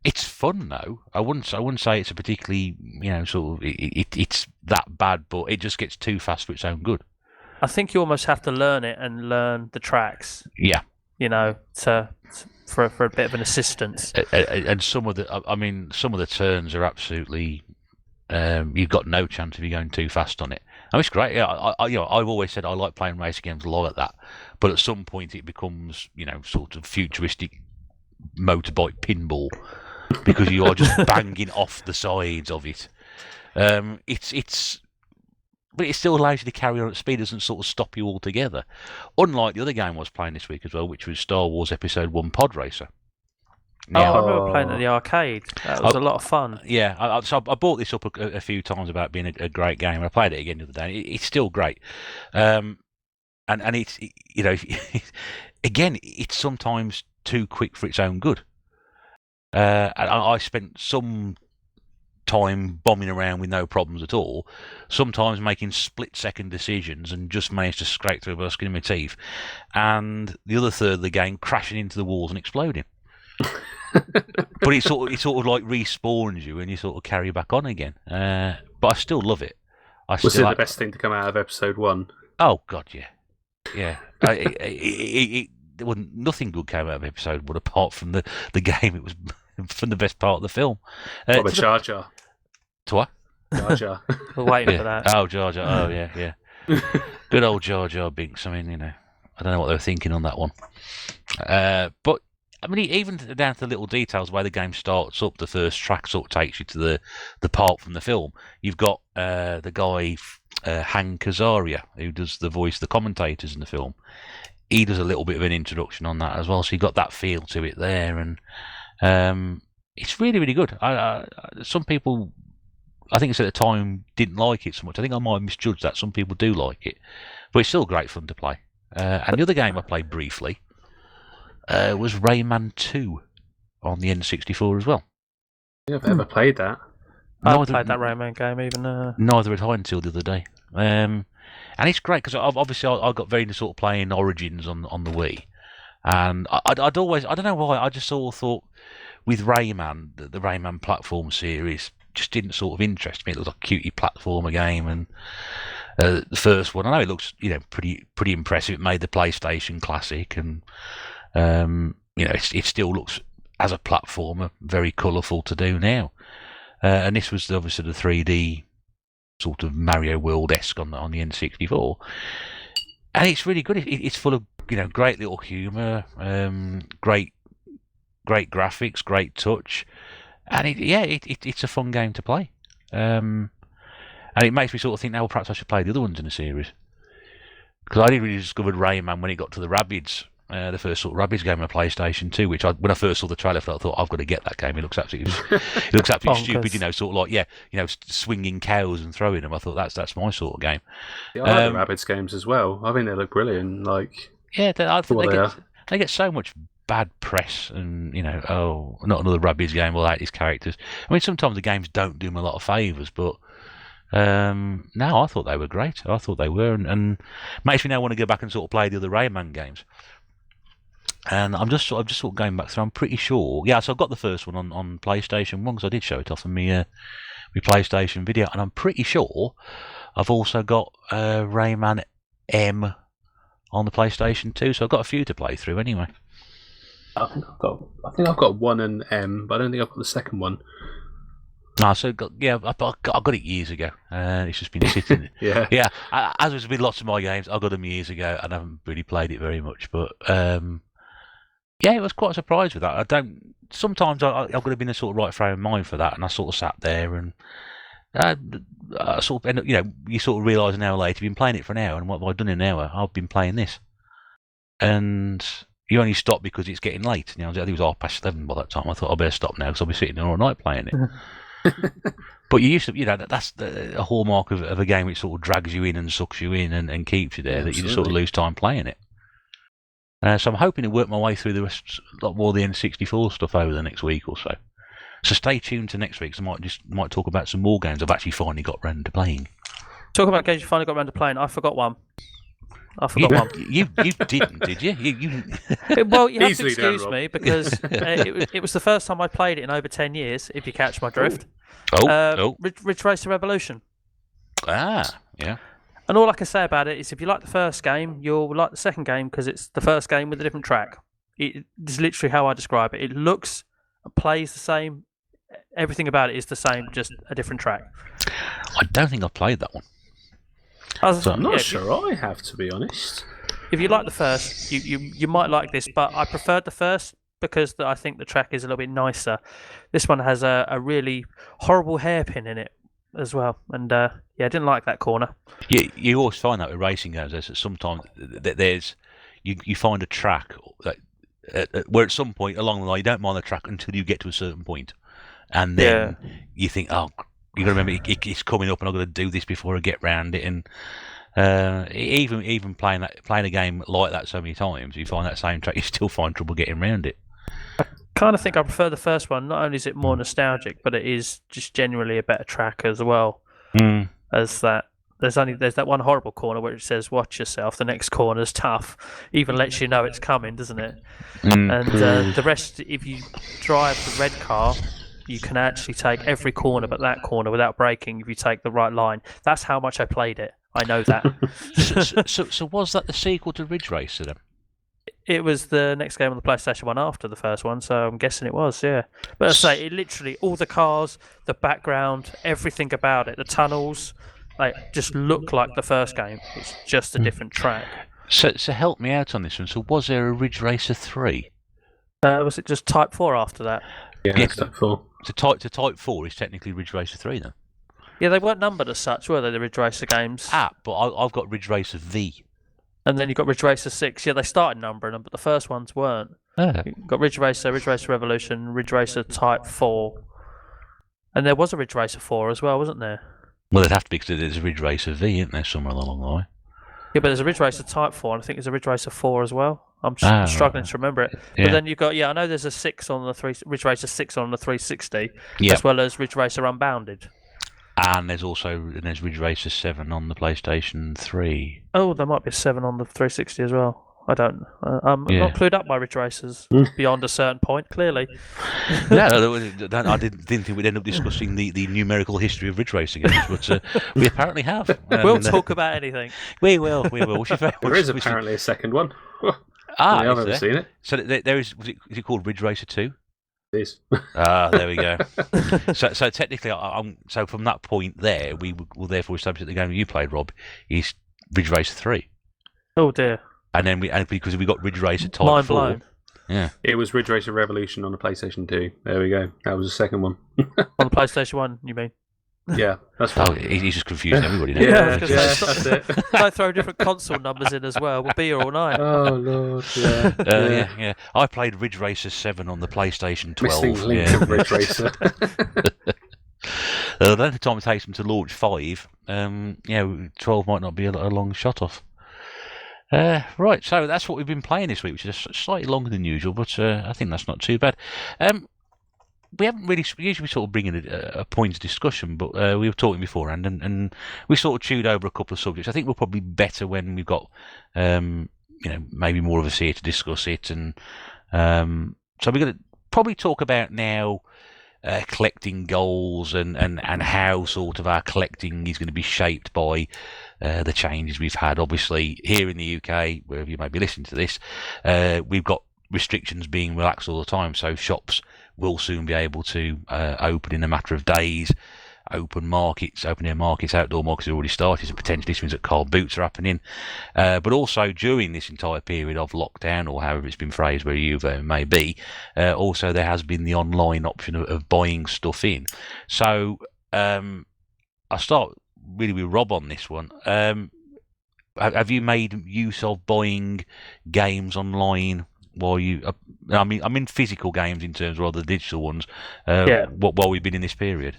It's fun though. I wouldn't say it's a particularly sort of it's that bad, but it just gets too fast for its own good. I think you almost have to learn it and learn the tracks. Yeah. For a bit of an assistance. And some of the turns are absolutely. You've got no chance of you going too fast on it. It's great. Yeah, I've always said I like playing racing games a lot like that, but at some point it becomes sort of futuristic motorbike pinball because you are just banging off the sides of it. But it still allows you to carry on at speed. It doesn't sort of stop you altogether. Unlike the other game I was playing this week as well, which was Star Wars Episode 1 Pod Racer. Now, I remember playing at the arcade. That was a lot of fun. Yeah, so I brought this up a few times about being a great game. I played it again the other day. It's still great. And it's, again, it's sometimes too quick for its own good. And I spent some time bombing around with no problems at all, sometimes making split-second decisions and just managed to scrape through by skin of my teeth, and the other third of the game crashing into the walls and exploding. But it sort of like respawns you and you sort of carry back on again. But I still love it. Was it the best thing to come out of episode 1? Oh God, yeah. There wasn't nothing good came out of episode 1 apart from the game. It was from the best part of the film. What about Jar Jar? To what? Jar Jar. We're waiting for that. Oh, Jar Jar. Oh, yeah. Good old Jar Jar Binks. I mean, I don't know what they were thinking on that one. But I mean, even down to the little details, the way the game starts up, the first track sort of takes you to the part from the film. You've got the guy Hank Azaria, who does the voice of the commentators in the film. He does a little bit of an introduction on that as well, so you got that feel to it there, and it's really, really good. Some people, I think it's at the time, didn't like it so much. I think I might have misjudged that. Some people do like it, but it's still great fun to play. And the other game I played briefly was Rayman 2 on the N64 as well. I've never played that. I played that Rayman game even. Neither had I until the other day. And it's great because I got very into sort of playing Origins on the Wii, and I'd always, I don't know why, I just sort of thought with Rayman, the Rayman platform series just didn't sort of interest me. It looked like a cutie platformer game, and the first one, I know it looks pretty impressive. It made the PlayStation Classic, and it still looks as a platformer very colourful to do now. And this was obviously the 3D sort of Mario World-esque on the N64, and it's really good. It's full of great little humour, great graphics, great touch, and it's a fun game to play. And And it makes me sort of think, now well, perhaps I should play the other ones in the series. Because I didn't really discover Rayman when it got to the Rabbids, the first sort of Rabbids game on PlayStation 2, which when I first saw the trailer for it, I thought, I've got to get that game. It looks absolutely stupid, sort of like, swinging cows and throwing them. I thought, that's my sort of game. Yeah, I like the Rabbids games as well. I think they look brilliant. Yeah, they get so much bad press, and not another Rabbids game. We'll hate these characters. I mean, sometimes the games don't do them a lot of favours, but no, I thought they were great. I thought they were, and makes me now want to go back and sort of play the other Rayman games. And I'm just sort of going back through. I'm pretty sure, so I got the first one on PlayStation 1 because I did show it off on my PlayStation video, and I'm pretty sure I've also got Rayman M on the PlayStation 2, so I've got a few to play through anyway. I think I've got 1 and M, but I don't think I've got the second one. No, so I got it years ago. It's just been sitting. yeah. As there's been lots of my games, I got them years ago, and I haven't really played it very much. But it was quite surprised with that. Sometimes I've got to be in a sort of right frame of mind for that, and I sort of sat there and I sort of end up, you sort of realise an hour later you've been playing it for an hour, and what have I done in an hour? I've been playing this, and you only stop because it's getting late. I think it was 11:30 by that time. I thought I better stop now because I'll be sitting there all night playing it. But you used to, that's a hallmark of a game which sort of drags you in and sucks you in and keeps you there. That you just sort of lose time playing it. So I'm hoping to work my way through the rest, a lot more of the N64 stuff over the next week or so. So stay tuned to next week, because I might talk about some more games I've actually finally got round to playing. Talk about games you finally got round to playing. I forgot one. You didn't, did you? Well, you have to excuse me, because it was the first time I played it in over 10 years, if you catch my drift. Ridge Racer Revolution. Ah, yeah. And all I can say about it is, if you like the first game, you'll like the second game, because it's the first game with a different track. It's literally how I describe it. It looks and plays the same. Everything about it is the same, just a different track. I don't think I've played that one. I'm not sure I have, to be honest. If you like the first, you might like this, but I preferred the first because I think the track is a little bit nicer. This one has a really horrible hairpin in it as well, and I didn't like that corner. Yeah, you always find that with racing games. That sometimes you find a track that where at some point along the line you don't mind the track until you get to a certain point, and then you think, oh, you got to remember it's coming up, and I've got to do this before I get round it. And even playing a game like that so many times, you find that same track, you still find trouble getting round it. I kind of think I prefer the first one. Not only is it more nostalgic, but it is just generally a better track as well. As that, there's that one horrible corner where it says "Watch yourself." The next corner's tough, even lets you know it's coming, doesn't it? And the rest, if you drive the red car, you can actually take every corner but that corner without braking if you take the right line. That's how much I played it. I know that. So was that the sequel to Ridge Racer then? It was the next game on the PlayStation 1 after the first one, so I'm guessing it was, yeah. But I say, it literally, all the cars, the background, everything about it, the tunnels, just look like the first game. It's just a different track. So help me out on this one. So was there a Ridge Racer 3? Was it just Type 4 after that? Yeah, Type 4. So Type 4 is technically Ridge Racer 3 then? Yeah, they weren't numbered as such, were they, the Ridge Racer games? But I've got Ridge Racer V. And then you've got Ridge Racer 6. Yeah, they started numbering them, but the first ones weren't. You've got Ridge Racer Revolution, Ridge Racer Type 4. And there was a Ridge Racer 4 as well, wasn't there? Well, there'd have to be, because there's a Ridge Racer V, isn't there, somewhere along the way? Yeah, but there's a Ridge Racer Type 4, and I think there's a Ridge Racer 4 as well. I'm struggling to remember it. Yeah. But then you've got, I know there's a 6 on the Ridge Racer 6 on the 360, as well as Ridge Racer Unbounded. And there's Ridge Racer 7 on the PlayStation 3. Oh, there might be a 7 on the 360 as well. I don't. I'm not clued up by Ridge Racers beyond a certain point, clearly. I didn't think we'd end up discussing the numerical history of Ridge Racing games, but we apparently have. We'll talk about anything. We will. There is apparently a second one. I've never seen it. So there is. Is it called Ridge Racer 2? It is. There we go. So technically, so from that point there, we will therefore establish that the game you played, Rob, is Ridge Racer 3. Oh dear. And then because we got Ridge Racer Type 4. Mind blown. Yeah. It was Ridge Racer Revolution on the PlayStation 2. There we go. That was the second one. On the PlayStation 1, you mean? Yeah, that's Oh, right. he's just confusing everybody now. Yeah, that's it. I throw different console numbers in as well. We'll be here all night. Oh Lord, yeah. Yeah. I played Ridge Racer 7 on the PlayStation 12. Missing link to Ridge Racer. The length of time it takes them to launch 5, 12 might not be a long shot off. Right, so that's what we've been playing this week, which is slightly longer than usual, but I think that's not too bad. We haven't really. Usually we sort of bring in a point of discussion, but we were talking beforehand, and we sort of chewed over a couple of subjects. I think we're probably better when we've got, maybe more of us here to discuss it, and so we're going to probably talk about now collecting goals and how sort of our collecting is going to be shaped by the changes we've had. Obviously, here in the UK, wherever you may be listening to this, we've got restrictions being relaxed all the time, so shops will soon be able to open in a matter of days. Open air markets, outdoor markets have already started, so potentially this means that car boots are happening. But also during this entire period of lockdown, or however it's been phrased where you may be, also there has been the online option of buying stuff in. So I'll start really with Rob on this one. Have you made use of buying games online while you... I mean physical games in terms of the digital ones, while we've been in this period?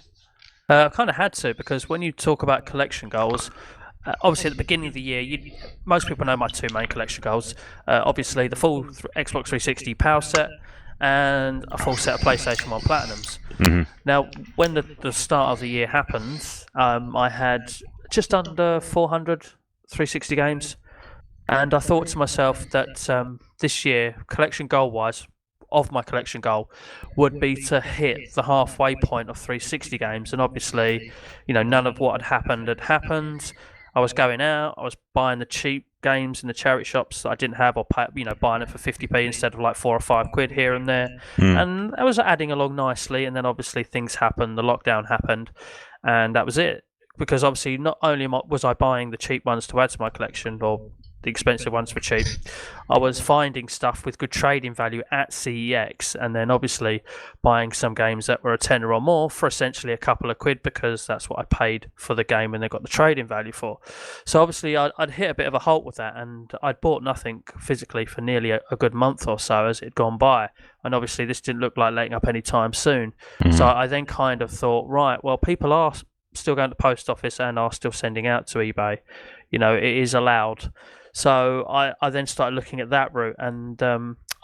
I kind of had to, because when you talk about collection goals, obviously at the beginning of the year, most people know my two main collection goals. Obviously the full Xbox 360 power set and a full set of PlayStation 1 Platinums. Mm-hmm. Now, when the start of the year happened, I had just under 400 360 games, and I thought to myself that this year, collection goal-wise, of my collection goal would be to hit the halfway point of 360 games, and obviously, none of what had happened. I was going out, I was buying the cheap games in the charity shops that I didn't have, or buying it for 50p instead of like £4 or £5 here and there, and I was adding along nicely. And then obviously things happened, the lockdown happened, and that was it. Because obviously not only was I buying the cheap ones to add to my collection, or the expensive ones for cheap, I was finding stuff with good trading value at CEX, and then obviously buying some games that were a tenner or more for essentially a couple of quid, because that's what I paid for the game and they got the trading value for. So obviously I'd hit a bit of a halt with that, and I'd bought nothing physically for nearly a good month or so as it had gone by, and obviously this didn't look like letting up any time soon. So I then kind of thought, right, well, people are still going to the post office and are still sending out to eBay. It is allowed. So I then started looking at that route, and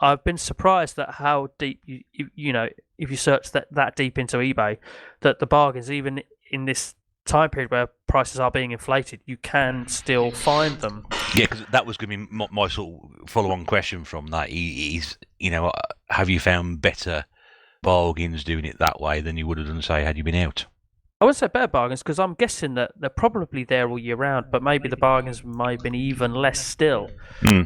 I've been surprised at how deep if you search that deep into eBay, that the bargains, even in this time period where prices are being inflated, you can still find them. Yeah, because that was going to be my sort of follow-on question from that. Is have you found better bargains doing it that way than you would have done, say, had you been out? I would say better bargains, because I'm guessing that they're probably there all year round, but maybe the bargains may have been even less still.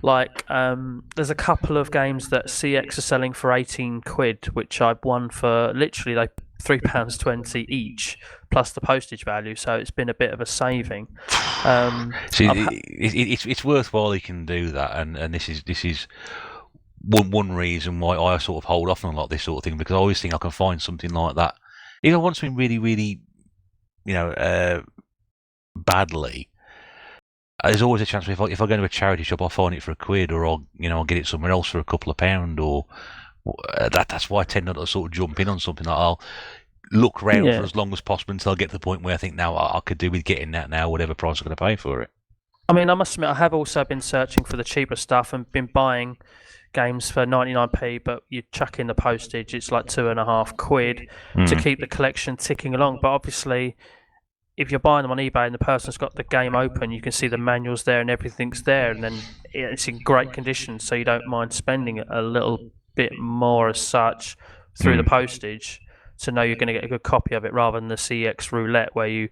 Like, there's a couple of games that CX are selling for 18 quid, which I've won for literally like £3.20 each, plus the postage value, so it's been a bit of a saving. It's worthwhile you can do that, and this is one reason why I sort of hold off on a lot of this sort of thing, because I always think I can find something like that. If I want something really, really, badly, there's always a chance if I go to a charity shop, I'll find it for £1, or I'll get it somewhere else for a couple of £pounds, or that's why I tend not to sort of jump in on something. I'll look around for as long as possible until I get to the point where I think now I could do with getting that now, whatever price I'm going to pay for it. I mean, I must admit, I have also been searching for the cheaper stuff and been buying games for 99p, but you chuck in the postage, it's like £2.50 to keep the collection ticking along. But obviously, if you're buying them on eBay and the person's got the game open, you can see the manuals there and everything's there, and then it's in great condition, so you don't mind spending a little bit more as such through the postage to know you're going to get a good copy of it, rather than the CX roulette where you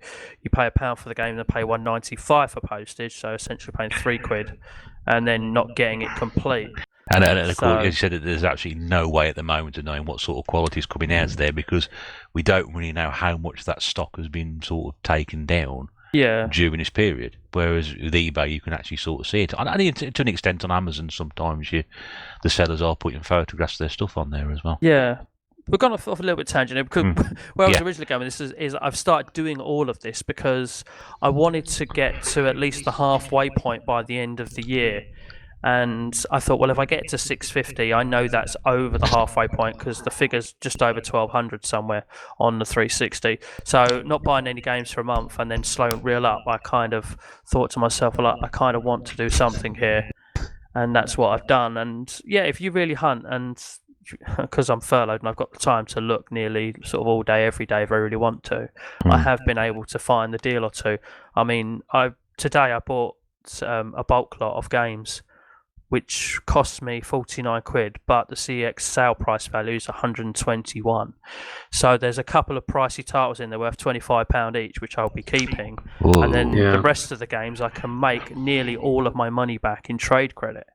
pay £1 for the game and pay £1.95 for postage, so essentially paying £3 and then not getting it complete. And of course, you said that there's actually no way at the moment of knowing what sort of quality is coming out there, because we don't really know how much that stock has been sort of taken down during this period. Whereas with eBay, you can actually sort of see it. And to an extent on Amazon, sometimes the sellers are putting photographs of their stuff on there as well. Yeah, we've gone off a little bit tangent because where I was originally going with this is I've started doing all of this because I wanted to get to at least the halfway point by the end of the year. And I thought, well, if I get to 650, I know that's over the halfway point because the figure's just over 1,200 somewhere on the 360. So not buying any games for a month and then slow and reel up, I kind of thought to myself, well, I kind of want to do something here. And that's what I've done. And yeah, if you really hunt, and because I'm furloughed and I've got the time to look nearly sort of all day, every day if I really want to, I have been able to find the deal or two. I mean, today I bought a bulk lot of games, which cost me 49 quid, but the CEX sale price value is 121. So there's a couple of pricey titles in there worth £25 each, which I'll be keeping. Ooh, and then the rest of the games I can make nearly all of my money back in trade credit.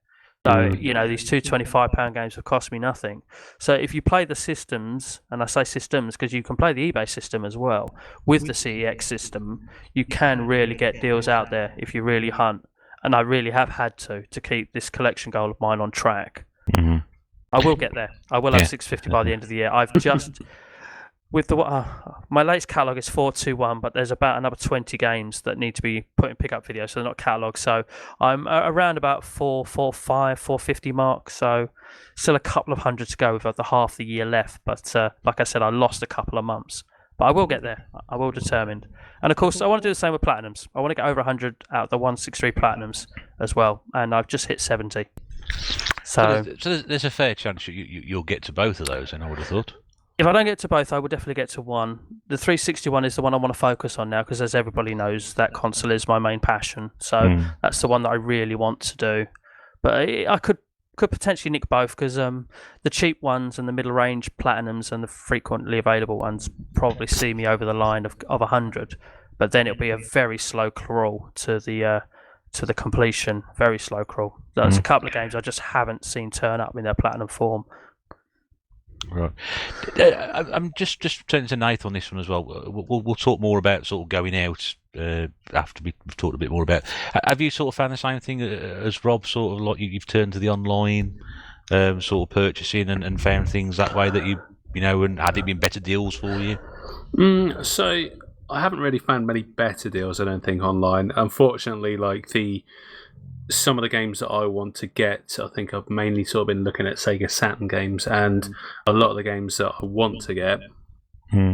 So, these two £25 games have cost me nothing. So if you play the systems, and I say systems because you can play the eBay system as well, with the CEX system, you can really get deals out there if you really hunt. And I really have had to keep this collection goal of mine on track. Mm-hmm. I will get there. I will have 650 by the end of the year. I've just with my latest catalog is 421, but there's about another 20 games that need to be put in pickup videos, so they're not catalogs. So I'm around about 445, 450 mark. So still a couple of hundred to go with the half the year left. But like I said, I lost a couple of months. But I will get there. I will determined. And of course, I want to do the same with platinums. I want to get over 100 out of the 163 platinums as well. And I've just hit 70. So there's a fair chance you'll get to both of those, and I would have thought. If I don't get to both, I will definitely get to one. The 361 is the one I want to focus on now because, as everybody knows, that console is my main passion. So that's the one that I really want to do. But I could potentially nick both because the cheap ones and the middle range platinums and the frequently available ones probably see me over the line of 100, but then it'll be a very slow crawl to the completion. Very slow crawl. There's a couple of games I just haven't seen turn up in their platinum form. Right. I'm just turning to Nath on this one as well. We'll talk more about sort of going out after we've talked a bit more about. Have you sort of found the same thing as Rob? Sort of like you've turned to the online sort of purchasing and found things that way that you know, and had it been better deals for you? So I haven't really found many better deals, I don't think, online. Unfortunately, like some of the games that I want to get, I think I've mainly sort of been looking at Sega Saturn games, and a lot of the games that I want to get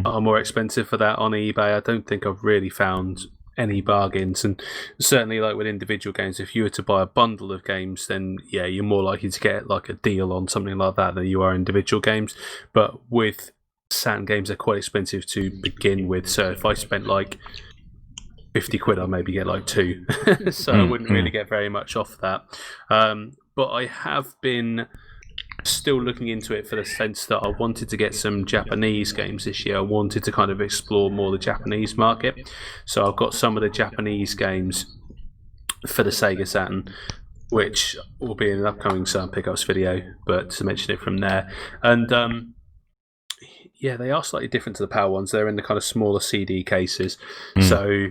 are more expensive for that on eBay. I don't think I've really found any bargains, and certainly like with individual games, if you were to buy a bundle of games, then yeah, you're more likely to get like a deal on something like that than you are individual games. But with Saturn games, they're quite expensive to begin with, so if I spent like 50 quid, I'll maybe get like two. So I wouldn't really get very much off that. But I have been still looking into it for the sense that I wanted to get some Japanese games this year. I wanted to kind of explore more the Japanese market. So I've got some of the Japanese games for the Sega Saturn, which will be in an upcoming Saturn Pickups video, but to mention it from there. And yeah, they are slightly different to the Power ones. They're in the kind of smaller CD cases. So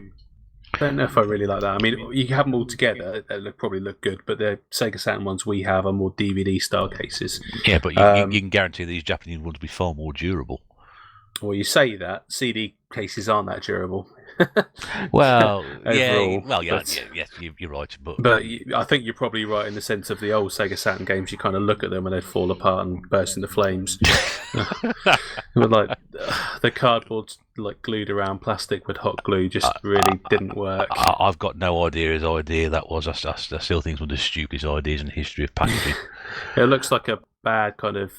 I don't know if I really like that. I mean, you can have them all together; they probably look good. But the Sega Saturn ones we have are more DVD-style cases. Yeah, but you can guarantee these Japanese ones will be far more durable. Well, you say that CD cases aren't that durable. Well, overall, yes, you're right. But I think you're probably right in the sense of the old Sega Saturn games. You kind of look at them and they'd fall apart and burst into flames. But like the cardboard, like glued around plastic with hot glue, just really didn't work. I've got no idea his idea that was. I still think it's one of the stupidest ideas in the history of packaging. It looks like a bad kind of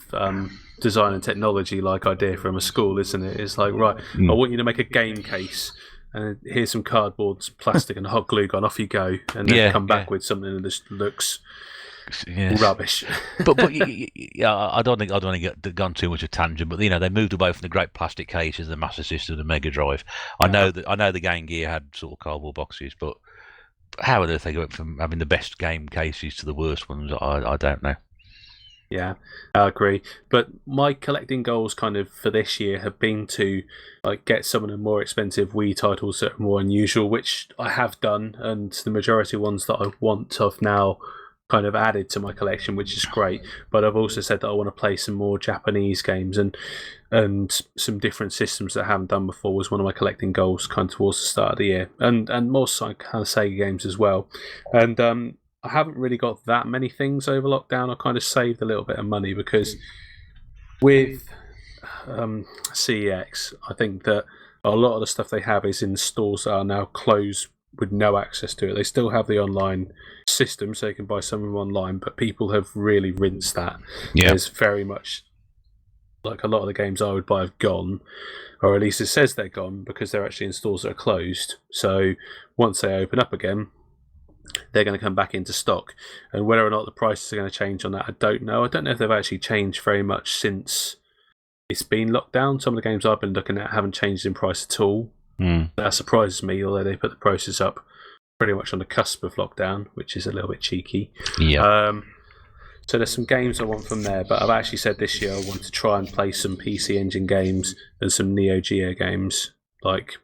design and technology like idea from a school, isn't it? It's like, right, I want you to make a game case. And here's some cardboard, plastic, and hot glue gun. Off you go, and then come back with something that just looks rubbish. but I don't think I've gone too much of a tangent. But they moved away from the great plastic cases, the Master System, the Mega Drive. I know the Game Gear had sort of cardboard boxes, but how on earth they went from having the best game cases to the worst ones? I don't know. Yeah, I agree. But my collecting goals kind of for this year have been to like get some of the more expensive Wii titles that are more unusual, which I have done, and the majority of ones that I want I've now kind of added to my collection, which is great. But I've also said that I want to play some more Japanese games and some different systems that I haven't done before was one of my collecting goals kind of towards the start of the year. And more kind of Sega games as well. And I haven't really got that many things over lockdown. I kind of saved a little bit of money because with CEX, I think that a lot of the stuff they have is in stores that are now closed with no access to it. They still have the online system, so you can buy some of them online, but people have really rinsed that. Yeah. There's very much, like, a lot of the games I would buy have gone, or at least it says they're gone, because they're actually in stores that are closed. So once they open up again, they're going to come back into stock. And whether or not the prices are going to change on that, I don't know. I don't know if they've actually changed very much since it's been locked down. Some of the games I've been looking at haven't changed in price at all. That surprises me, although they put the prices up pretty much on the cusp of lockdown, which is a little bit cheeky. Yeah. So there's some games I want from there, but I've actually said this year I want to try and play some PC Engine games and some Neo Geo games, like,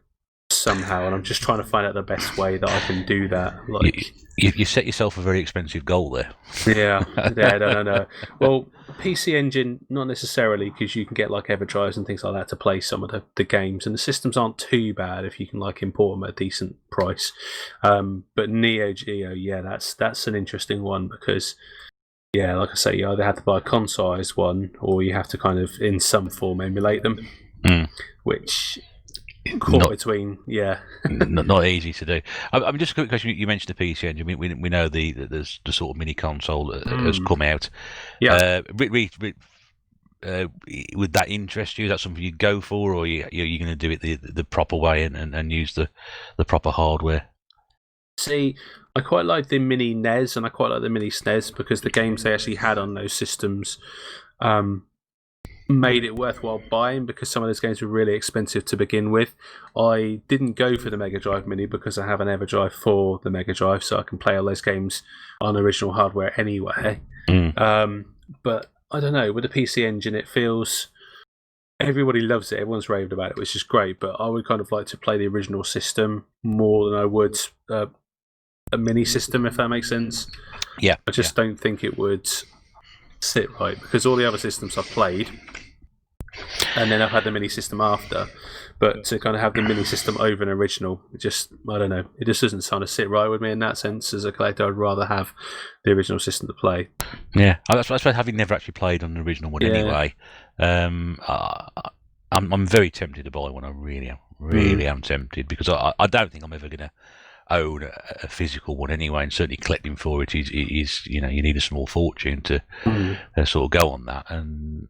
somehow, and I'm just trying to find out the best way that I can do that. Like, you set yourself a very expensive goal there. Yeah, no. Well, PC Engine, not necessarily, because you can get like EverDrives and things like that to play some of the games, and the systems aren't too bad if you can like import them at a decent price. But Neo Geo, yeah, that's an interesting one because, yeah, like I say, you either have to buy a console-sized one or you have to kind of in some form emulate them, which caught between, yeah. not easy to do. I'm just a quick question. You mentioned the PC Engine. We know there's the sort of mini console that has come out. Yeah. Would that interest you? Is that something you'd go for, or are you going to do it the proper way and use the proper hardware? See, I quite like the mini NES and I quite like the mini SNES because the games they actually had on those systems made it worthwhile buying because some of those games were really expensive to begin with. I didn't go for the Mega Drive Mini because I have an EverDrive for the Mega Drive, so I can play all those games on original hardware anyway. But I don't know, with the PC Engine, it feels everybody loves it. Everyone's raved about it, which is great. But I would kind of like to play the original system more than I would a mini system, if that makes sense. Yeah, I just don't think it would sit right because all the other systems I've played, and then I've had the mini system after. But to kind of have the mini system over an original, I don't know. It just doesn't kind of sit right with me in that sense. As a collector, I'd rather have the original system to play. Yeah, that's why having never actually played on the original one anyway. I'm very tempted to buy one. I really am tempted because I don't think I'm ever going to own a physical one anyway, and certainly collecting for it is you need a small fortune to sort of go on that. And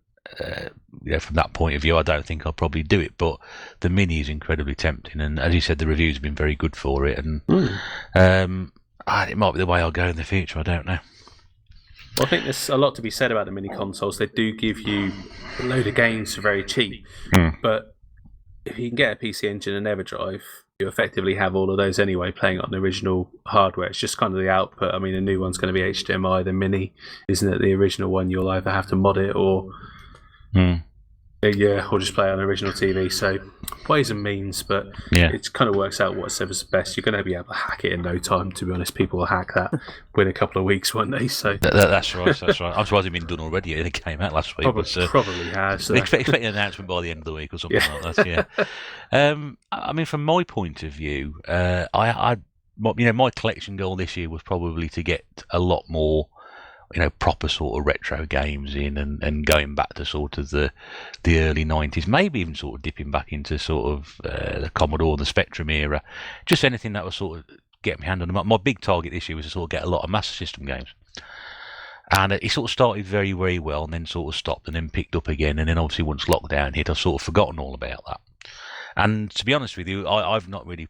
from that point of view, I don't think I'll probably do it. But the mini is incredibly tempting, and as you said, the reviews have been very good for it, and it might be the way I'll go in the future. I don't know. Well, I think there's a lot to be said about the mini consoles. They do give you a load of games for very cheap, but if you can get a PC Engine and EverDrive, you effectively have all of those anyway playing on the original hardware. It's just kind of the output. I mean, the new one's going to be HDMI. The mini, isn't it? The original one, you'll either have to mod it or or just play on the original TV. So ways and means, but it kind of works out what serves best. You're going to be able to hack it in no time. To be honest, people will hack that within a couple of weeks, won't they? So that's right. I'm surprised it's been done already. It came out last week. Probably has. Expect an announcement by the end of the week or something like that. Yeah. I mean, from my point of view, my collection goal this year was probably to get a lot more, proper sort of retro games in, and going back to sort of the early 90s, maybe even sort of dipping back into sort of the Commodore, the Spectrum era, just anything that was sort of get my hand on them. My big target this year was to sort of get a lot of Master System games. And it sort of started very, very well and then sort of stopped and then picked up again. And then obviously once lockdown hit, I've sort of forgotten all about that. And to be honest with you, I've not really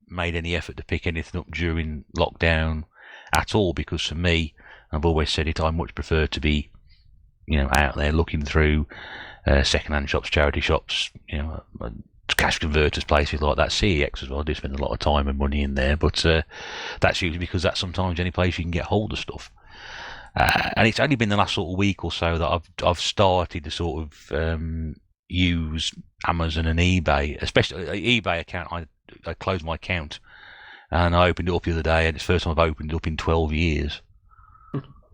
made any effort to pick anything up during lockdown at all, because for me, I've always said it, I much prefer to be, out there looking through second-hand shops, charity shops, cash converters, places like that. CEX as well, I do spend a lot of time and money in there, but that's usually because that's sometimes any place you can get hold of stuff. And it's only been the last sort of week or so that I've started to sort of use Amazon and eBay, especially eBay account. I closed my account and I opened it up the other day, and it's the first time I've opened it up in 12 years.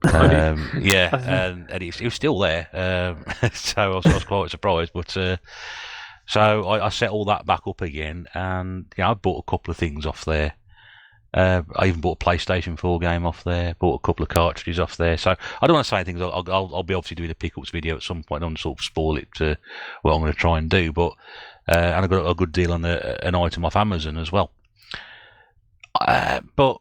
Yeah, and it was still there, so I was quite surprised. But so I set all that back up again, and I bought a couple of things off there. I even bought a PlayStation 4 game off there. Bought a couple of cartridges off there. So I don't want to say things. I'll be obviously doing a pickups video at some point. I don't want to sort of spoil it to what I'm going to try and do. But and I got a good deal on an item off Amazon as well. But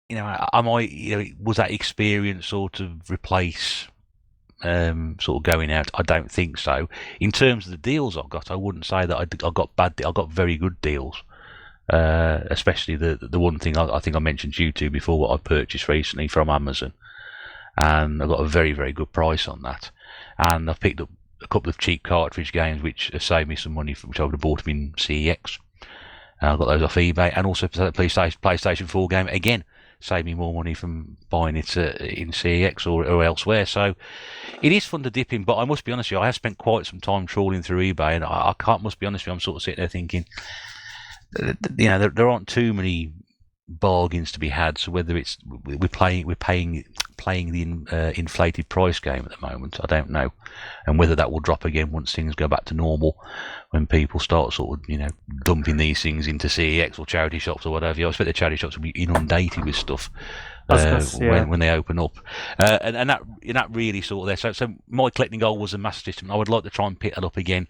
I might. Was that experience sort of replace sort of going out? I don't think so. In terms of the deals I got, I wouldn't say that I got bad. I got very good deals. Especially the one thing I think I mentioned to you two before, what I purchased recently from Amazon, and I got a very, very good price on that. And I've picked up a couple of cheap cartridge games which have saved me some money, which I would have bought them in CEX. I got those off eBay, and also the PlayStation 4 game again saved me more money from buying it in CEX or elsewhere. So it is fun to dip in, but I must be honest with you, I have spent quite some time trawling through eBay, and I must be honest with you, I'm sort of sitting there thinking, there aren't too many bargains to be had. So whether it's we're playing the inflated price game at the moment, I don't know, and whether that will drop again once things go back to normal, when people start sort of dumping these things into CEX or charity shops or whatever. I expect the charity shops will be inundated with stuff when they open up, and that really sort of there. So my collecting goal was a Master System. I would like to try and pick that up again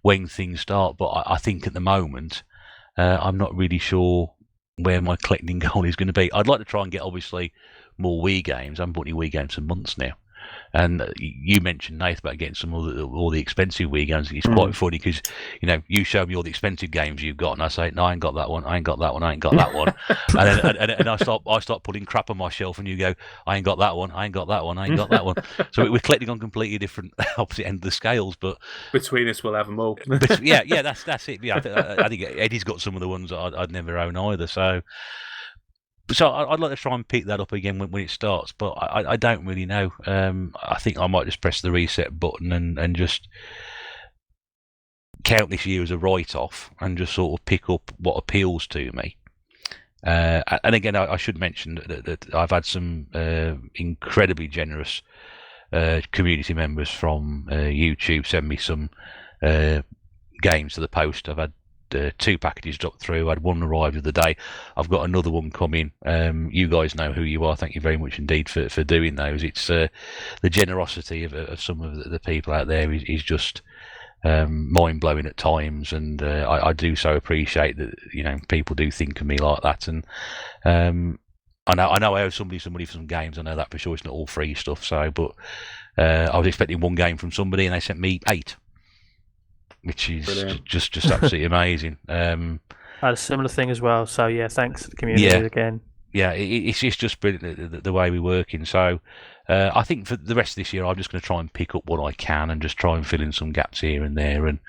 when things start, but I think at the moment. I'm not really sure where my collecting goal is going to be. I'd like to try and get, obviously, more Wii games. I haven't bought any Wii games for months now. And you mentioned, Nath, about getting some of all the expensive Wii games. It's quite funny because, you show me all the expensive games you've got, and I say, no, I ain't got that one, I ain't got that one, I ain't got that one. and I start putting crap on my shelf, and you go, I ain't got that one, I ain't got that one, I ain't got that one. So we're collecting on completely different, opposite end of the scales. But between us, we'll have them all. yeah, that's it. Yeah, I think Eddie's got some of the ones that I'd never own either. So I'd like to try and pick that up again when it starts, but I don't really know. I think I might just press the reset button and just count this year as a write-off and just sort of pick up what appeals to me. And again, I should mention that I've had some incredibly generous community members from YouTube send me some games to the post. I've had 2 packages dropped through. I had one arrive the other day. I've got another one coming. You guys know who you are. Thank you very much indeed for doing those. It's the generosity of some of the people out there is just mind-blowing at times, and I do so appreciate that people do think of me like that. And I know I owe somebody some money for some games. I know that for sure. It's not all free stuff. But I was expecting 1 game from somebody, and they sent me 8. Which is just absolutely amazing. I had a similar thing as well. So yeah, thanks to the community again. Yeah, it's just brilliant the way we're working. So I think for the rest of this year, I'm just going to try and pick up what I can and just try and fill in some gaps here and there, and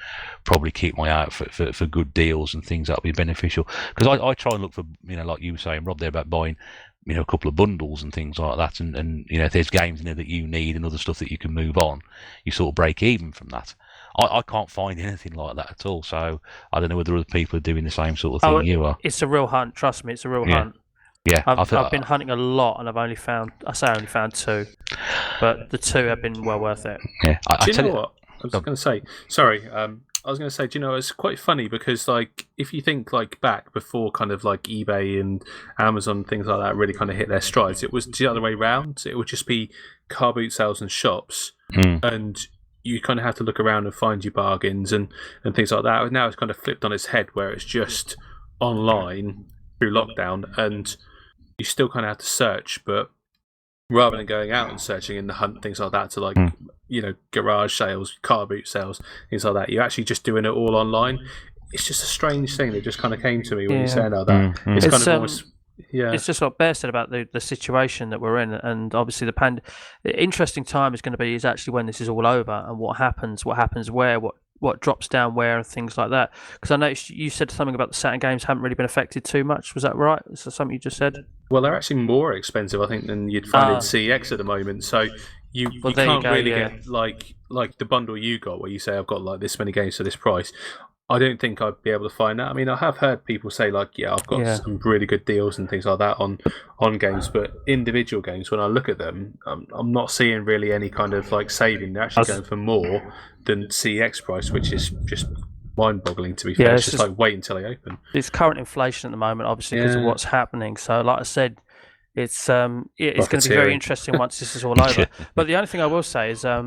probably keep my eye out for good deals and things that'll be beneficial. Because I try and look for like you were saying, Rob, there about buying a couple of bundles and things like that, and if there's games in there that you need and other stuff that you can move on, you sort of break even from that. I can't find anything like that at all, so I don't know whether other people are doing the same sort of thing you are. It's a real hunt, trust me, it's a real hunt. Yeah, I've been hunting a lot, and I've only found 2, but the 2 have been well worth it. Yeah, do you know what? I was going to say, sorry, I was going to say, it's quite funny because, like, if you think like back before kind of like eBay and Amazon and things like that really kind of hit their strides, it was the other way round. It would just be car boot sales and shops, and you kind of have to look around and find your bargains and things like that. Now it's kind of flipped on its head where it's just online through lockdown, and you still kind of have to search, but rather than going out and searching in the hunt, things like that, to like, garage sales, car boot sales, things like that, you're actually just doing it all online. It's just a strange thing that just kind of came to me when you said all that. It's kind of almost... Yeah, it's just what Bear said about the situation that we're in, and obviously the interesting time is going to be actually when this is all over and what happens where, what drops down where, and things like that. Because I noticed you said something about the Saturn games haven't really been affected too much. Was that right? Is that something you just said? Well, they're actually more expensive, I think, than you'd find in CX at the moment. So you can't really get like the bundle you got where you say I've got like this many games for this price. I don't think I'd be able to find that. I mean, I have heard people say like, yeah, I've got some really good deals and things like that on games, but individual games, when I look at them, I'm not seeing really any kind of like saving. They're actually going for more than CEX price, which is just mind-boggling, to be fair. It's just like wait until they open. It's current inflation at the moment, obviously, because of what's happening. So, like I said, it's going to be very interesting once this is all over. But the only thing I will say is I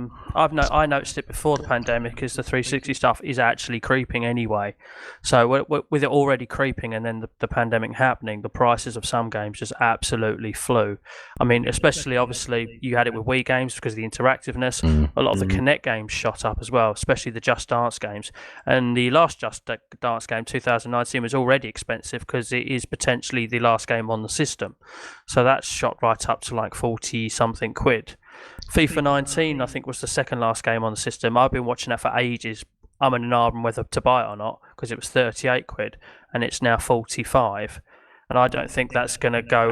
noticed it before the pandemic is the 360 stuff is actually creeping anyway. So with it already creeping and then the pandemic happening, the prices of some games just absolutely flew. I mean, especially obviously you had it with Wii games because of the interactiveness. A lot of the Kinect games shot up as well, especially the Just Dance games. And the last Just Dance game, 2019, was already expensive because it is potentially the last game on the system. So that's shot right up to like 40-something quid. FIFA 19, I think, was the second last game on the system. I've been watching that for ages. I'm in an argument whether to buy it or not because it was 38 quid and it's now 45. And I don't think that's going to go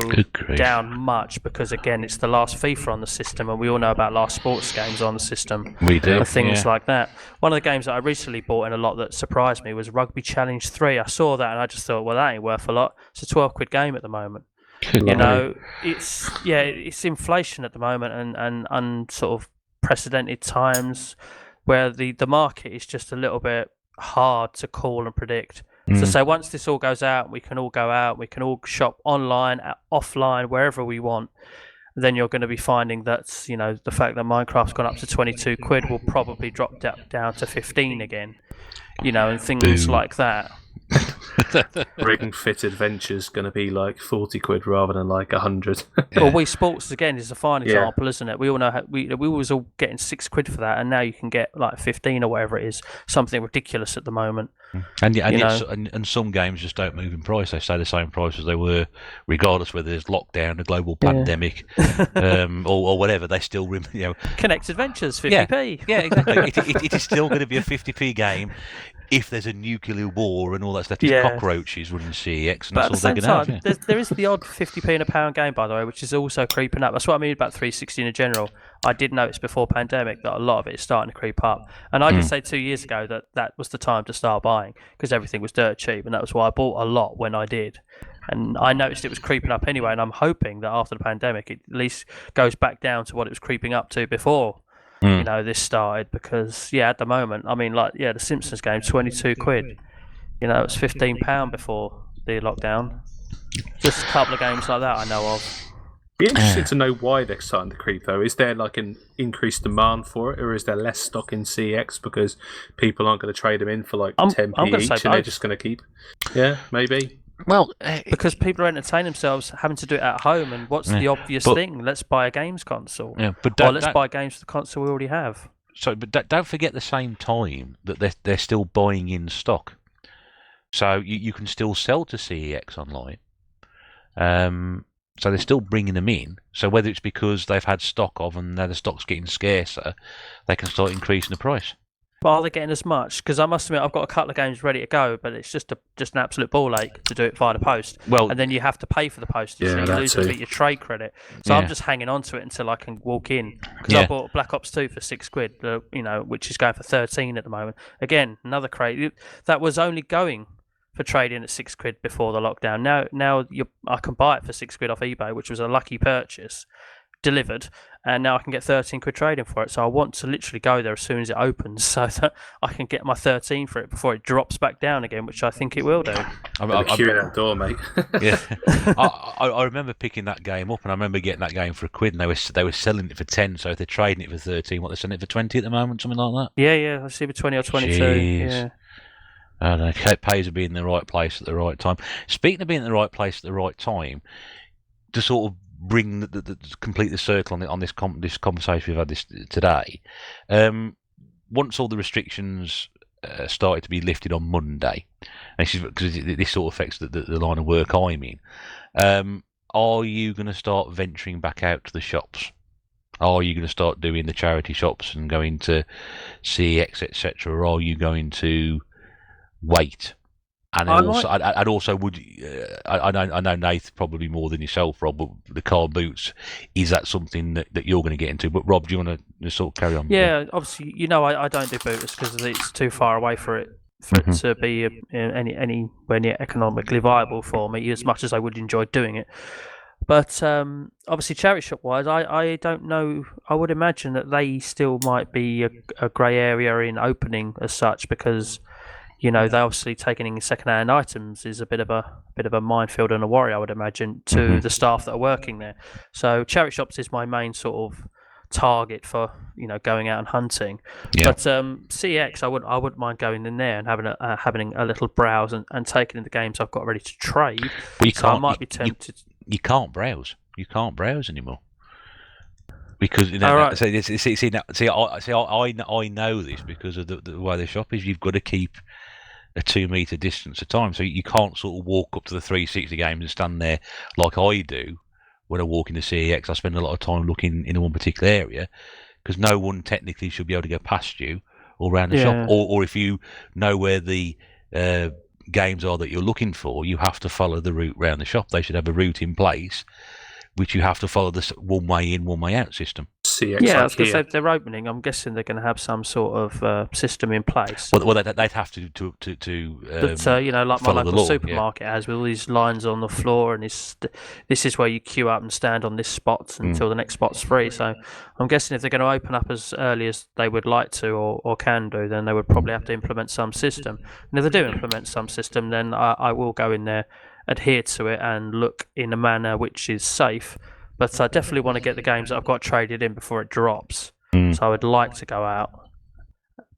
down much because, again, it's the last FIFA on the system and we all know about last sports games on the system. We do. And things like that. One of the games that I recently bought in a lot that surprised me was Rugby Challenge 3. I saw that and I just thought, well, that ain't worth a lot. It's a 12 quid game at the moment. You know, it's inflation at the moment and sort of precedented times where the market is just a little bit hard to call and predict. So once this all goes out, we can all go out, we can all shop online, offline, wherever we want. Then you're going to be finding that, you know, the fact that Minecraft's gone up to 22 quid will probably drop down to 15 again, you know, and things like that. Ring Fit Adventure's going to be like 40 quid rather than like 100. Well, Wii Sports again is a fine example, isn't it? We all know how we was all getting 6 quid for that, and now you can get like 15 or whatever it is, something ridiculous at the moment. And some games just don't move in price. They stay the same price as they were, regardless whether there's lockdown, a global pandemic, or whatever. They still, Kinect Adventures 50p. Yeah, exactly. It is still going to be a 50p game. If there's a nuclear war and all that stuff, there's cockroaches running CEX, and that's all they're going to have. There is the odd 50p in a pound game, by the way, which is also creeping up. That's what I mean about 360 in general. I did notice before pandemic that a lot of it is starting to creep up. And I did say 2 years ago that was the time to start buying because everything was dirt cheap, and that was why I bought a lot when I did. And I noticed it was creeping up anyway, and I'm hoping that after the pandemic it at least goes back down to what it was creeping up to before. You know, this started because, at the moment, I mean, the Simpsons game, 22 quid. You know, it was £15 before the lockdown. Just a couple of games like that I know of. Be interested to know why they're starting to creep, though. Is there like an increased demand for it, or is there less stock in CX because people aren't going to trade them in for like 10p each and they're just going to keep? Yeah, maybe. Well, because people are entertaining themselves having to do it at home, and what's the obvious thing? Let's buy a games console. Yeah, but let's buy games for the console we already have. So, but don't forget at the same time that they're still buying in stock. So you can still sell to CEX online. So they're still bringing them in. So whether it's because they've had stock of and now the stock's getting scarcer, they can start increasing the price. But are they getting as much? Because I must admit, I've got a couple of games ready to go, but it's just an absolute ball ache to do it via the post. Well, and then you have to pay for the postage, so you lose a bit of your trade credit. So I'm just hanging on to it until I can walk in. Because I bought Black Ops 2 for 6 quid, which is going for 13 at the moment. Again, another crate that was only going for trading at 6 quid before the lockdown. Now I can buy it for 6 quid off eBay, which was a lucky purchase, delivered, and now I can get 13 quid trading for it. So I want to literally go there as soon as it opens so that I can get my 13 for it before it drops back down again, which I think it will do. I'm queuing at the door, mate. I remember picking that game up, and I remember getting that game for £1, and they were selling it for 10. So if they're trading it for 13, they're selling it for 20 at the moment, something like that. Yeah, I see for 20 or 22. Jeez. Yeah. I don't know. It pays to be in the right place at the right time. Speaking of being in the right place at the right time, to sort of bring complete the circle on this conversation we've had this today. Once all the restrictions started to be lifted on Monday, and because this sort of affects the line of work I'm in, are you going to start venturing back out to the shops? Are you going to start doing the charity shops and going to CX, etc., or are you going to wait? And also, would I know Nath probably more than yourself, Rob, but the car boots, is that something that you're going to get into? But Rob, do you want to sort of carry on? Yeah, obviously, I don't do booters because it's too far away for for it to be anywhere near economically viable for me, as much as I would enjoy doing it. But obviously, charity shop wise, I don't know. I would imagine that they still might be a grey area in opening as such, because they obviously taking in second-hand items is a bit of a minefield and a worry, I would imagine, to the staff that are working there. So charity shops is my main sort of target for going out and hunting. Yeah. But CX, I wouldn't mind going in there and having a little browse and taking in the games I've got ready to trade. But I might be tempted. You can't browse. You can't browse anymore because I know this because of the way the shop is. You've got to keep a 2 meter distance at a time, so you can't sort of walk up to the 360 games and stand there like I do when I walk into CEX. I spend a lot of time looking in one particular area because no one technically should be able to go past you or around the shop, or if you know where the games are that you're looking for, you have to follow the route around the shop. They should have a route in place which you have to follow this one way in, one way out system. Yeah, I was going to say, if they're opening, I'm guessing they're going to have some sort of system in place. Well, they'd have to like my local supermarket has, with all these lines on the floor, and this is where you queue up and stand on this spot until the next spot's free. So I'm guessing if they're going to open up as early as they would like to or can do, then they would probably have to implement some system. And if they do implement some system, then I will go in there, adhere to it, and look in a manner which is safe. But I definitely want to get the games that I've got traded in before it drops. So I would like to go out.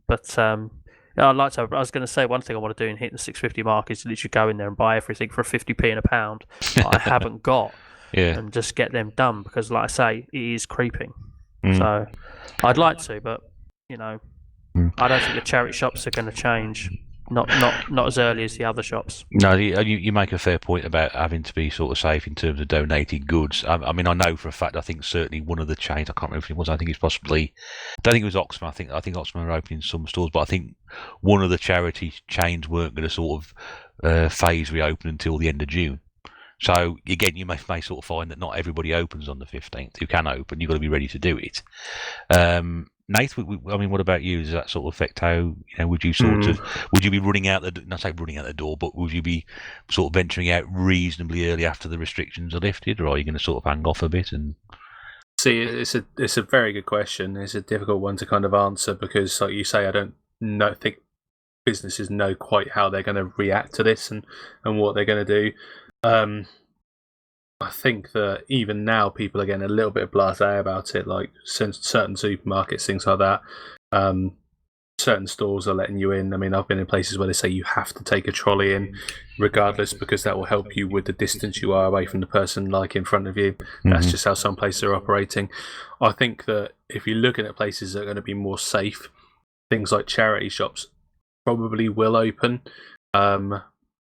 But I'd like to. I was going to say, one thing I want to do in hitting the 650 mark is literally go in there and buy everything for 50p and a pound that I haven't got, and just get them done, because, like I say, it is creeping. So I'd like to, but I don't think the charity shops are going to change. Not as early as the other shops. No, you make a fair point about having to be sort of safe in terms of donating goods. I mean, I know for a fact, I think certainly one of the chains, I can't remember if it was, I think it's possibly, I don't think it was Oxman, I think Oxman are opening some stores, but I think one of the charity chains weren't going to sort of phase reopen until the end of June. So again, you may sort of find that not everybody opens on the 15th. Who can open, you've got to be ready to do it. Nath, I mean, what about you? Does that sort of affect how, would you would you be running out not say running out the door, but would you be sort of venturing out reasonably early after the restrictions are lifted, or are you going to sort of hang off a bit? And see, it's a very good question. It's a difficult one to kind of answer because, like you say, I don't think businesses know quite how they're going to react to this and what they're going to do. I think that even now people are getting a little bit blasé about it, like certain supermarkets, things like that. Certain stores are letting you in. I mean, I've been in places where they say you have to take a trolley in regardless, because that will help you with the distance you are away from the person like in front of you. That's just how some places are operating. I think that if you're looking at places that are going to be more safe, things like charity shops probably will open.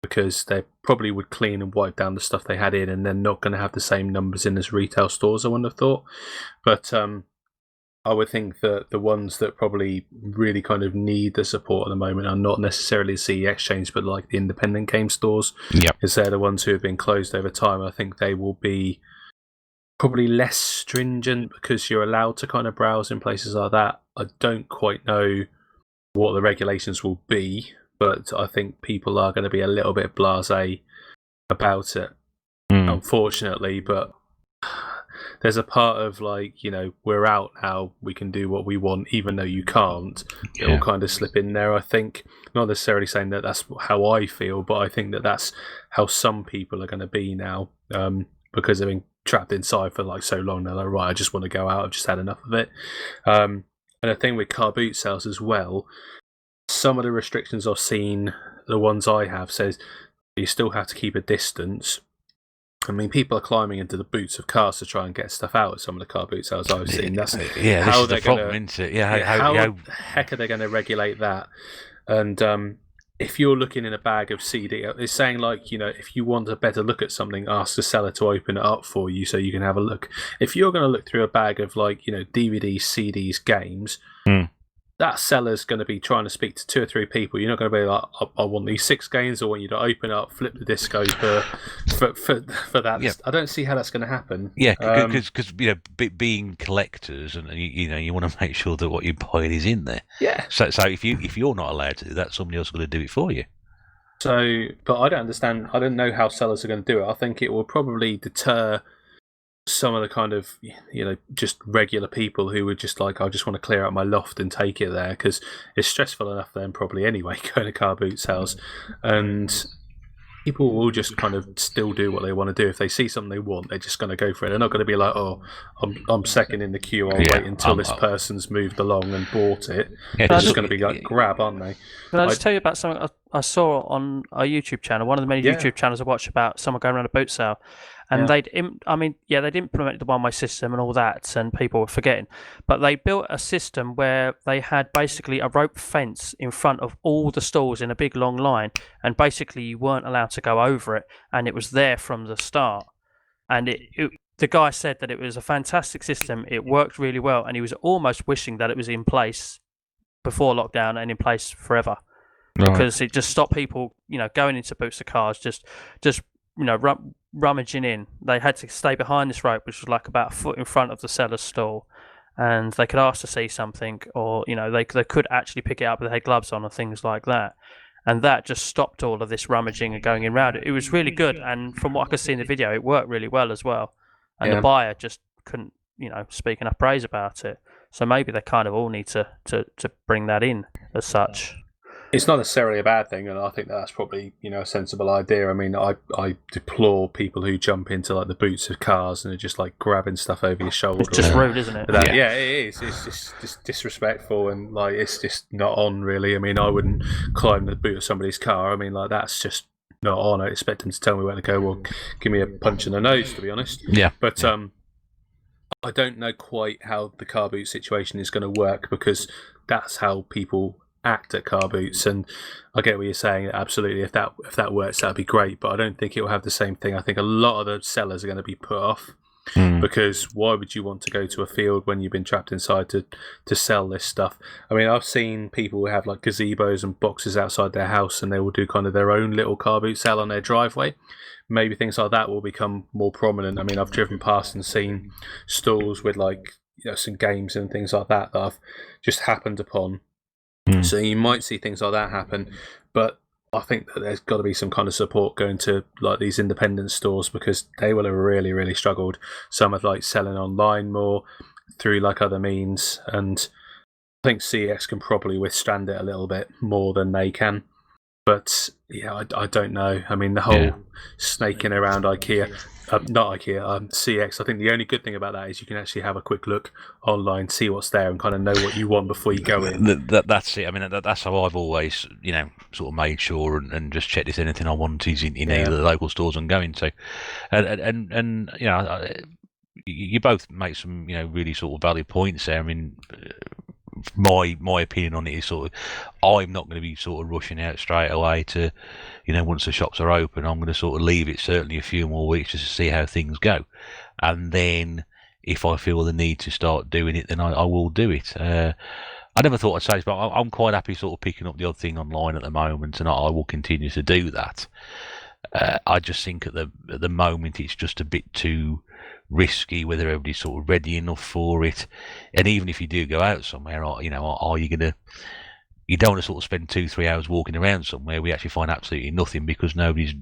Because they probably would clean and wipe down the stuff they had in, and they're not going to have the same numbers in as retail stores, I wouldn't have thought. But I would think that the ones that probably really kind of need the support at the moment are not necessarily CEX chains, but like the independent game stores. Because they're the ones who have been closed over time. I think they will be probably less stringent because you're allowed to kind of browse in places like that. I don't quite know what the regulations will be, but I think people are going to be a little bit blasé about it, unfortunately. But there's a part of like, we're out now, we can do what we want, even though you can't. It will kind of slip in there, I think. Not necessarily saying that that's how I feel, but I think that that's how some people are going to be now, because they've been trapped inside for like so long. They're like, right, I just want to go out. I've just had enough of it. And the thing with car boot sales as well, some of the restrictions I've seen, the ones I have, says you still have to keep a distance. I mean, people are climbing into the boots of cars to try and get stuff out of some of the car boot sales I've seen. That's how they're going to, isn't it? How the heck are they going to regulate that? And if you're looking in a bag of CD, it's saying like, if you want a better look at something, ask the seller to open it up for you so you can have a look. If you're going to look through a bag of like, DVDs, CDs, games, that seller's going to be trying to speak to 2 or 3 people. You're not going to be like, I want these 6 games. I want you to open up, flip the disc over for that. Yeah. I don't see how that's going to happen. Yeah, because being collectors, and you want to make sure that what you're buying is in there. Yeah. So if you're not allowed to do that, somebody else is going to do it for you. So, but I don't understand. I don't know how sellers are going to do it. I think it will probably deter some of the kind of, just regular people who would just like, I just want to clear out my loft and take it there, because it's stressful enough then probably anyway, going to car boot sales. And people will just kind of still do what they want to do. If they see something they want, they're just going to go for it. They're not going to be like, oh, I'm second in the queue, I'll wait until this person's moved along and bought it. Yeah, they're just going to be like, grab, aren't they? Can I just tell you about something I saw on a YouTube channel, one of the many YouTube channels I watch, about someone going around a boot sale. And they'd implemented the one-way system and all that, and people were forgetting. But they built a system where they had basically a rope fence in front of all the stalls in a big long line, and basically you weren't allowed to go over it, and it was there from the start. And the guy said that it was a fantastic system, it worked really well, and he was almost wishing that it was in place before lockdown and in place forever. Right. Because it just stopped people, going into boots of cars, just rummaging in. They had to stay behind this rope, which was like about a foot in front of the seller's stall, and they could ask to see something, or they could actually pick it up if they had gloves on and things like that. And that just stopped all of this rummaging and going in round. It was really good, and from what I could see in the video, it worked really well as well. And the buyer just couldn't, speak enough praise about it. So maybe they kind of all need to bring that in as such. It's not necessarily a bad thing, and I think that's probably a sensible idea. I mean, I deplore people who jump into like the boots of cars and are just like grabbing stuff over your shoulder. It's just rude, isn't it? Yeah, it is. It's just disrespectful, and like it's just not on, really. I mean, I wouldn't climb the boot of somebody's car. I mean, like that's just not on. I expect them to tell me where to go. Well, give me a punch in the nose, to be honest. Yeah. But I don't know quite how the car boot situation is going to work, because that's how people act at car boots. And I get what you're saying. Absolutely, if that works, that'd be great. But I don't think it will have the same thing. I think a lot of the sellers are going to be put off, because why would you want to go to a field when you've been trapped inside to sell this stuff? I mean, I've seen people who have like gazebos and boxes outside their house, and they will do kind of their own little car boot sale on their driveway. Maybe things like that will become more prominent. I mean, I've driven past and seen stalls with like some games and things like that I've just happened upon. So you might see things like that happen, but I think that there's got to be some kind of support going to like these independent stores, because they will have really, really struggled. Some are like selling online more through like other means, and I think CX can probably withstand it a little bit more than they can. But yeah, I don't know. I mean, the whole snaking around CX. I think the only good thing about that is you can actually have a quick look online, see what's there, and kind of know what you want before you go in. That's it. I mean, that's how I've always, sort of made sure and just checked if there's anything I want is in either of the local stores I'm going to, and you both make some really sort of valid points there. I mean, my opinion on it is sort of, I'm not going to be sort of rushing out straight away to, once the shops are open. I'm going to sort of leave it certainly a few more weeks just to see how things go, and then if I feel the need to start doing it, then I will do it. I never thought I'd say this, but I'm quite happy sort of picking up the odd thing online at the moment, and I will continue to do that. I just think at the moment it's just a bit too risky, whether everybody's sort of ready enough for it. And even if you do go out somewhere, are you gonna, you don't want to sort of spend 2-3 hours walking around somewhere where we actually find absolutely nothing, because nobody's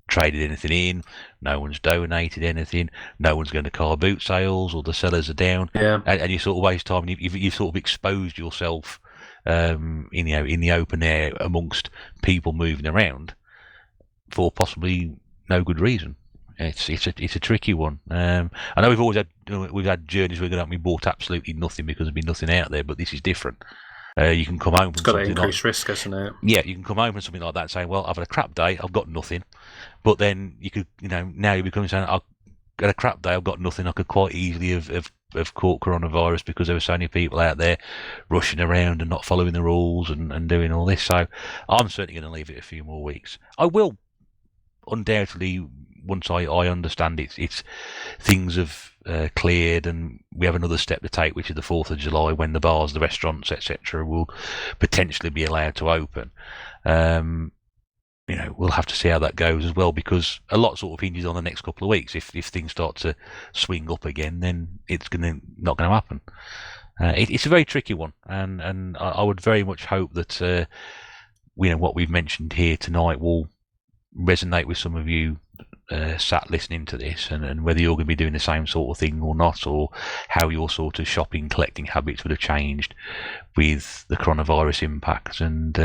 traded anything in, no one's donated anything, no one's going to car boot sales, or the sellers are down, and you sort of waste time, and you've sort of exposed yourself in the open air amongst people moving around for possibly no good reason. It's a tricky one. I know we've had journeys where we bought absolutely nothing because there's been nothing out there, but this is different. You can come home from something. It's got increased risk, hasn't it? Yeah, you can come home from something like that and say, well, I've had a crap day, I've got nothing. But then you could, now you're becoming saying, I've got a crap day, I've got nothing. I could quite easily have caught coronavirus because there were so many people out there rushing around and not following the rules and doing all this. So I'm certainly going to leave it a few more weeks. I will undoubtedly once I understand it's things have cleared, and we have another step to take, which is the 4th of July, when the bars, the restaurants, etc., will potentially be allowed to open. We'll have to see how that goes as well, because a lot sort of hinges on the next couple of weeks. If things start to swing up again, then it's not going to happen. It's a very tricky one, and I would very much hope that what we've mentioned here tonight will resonate with some of you sat listening to this, and whether you're going to be doing the same sort of thing or not, or how your sort of shopping, collecting habits would have changed with the coronavirus impacts, and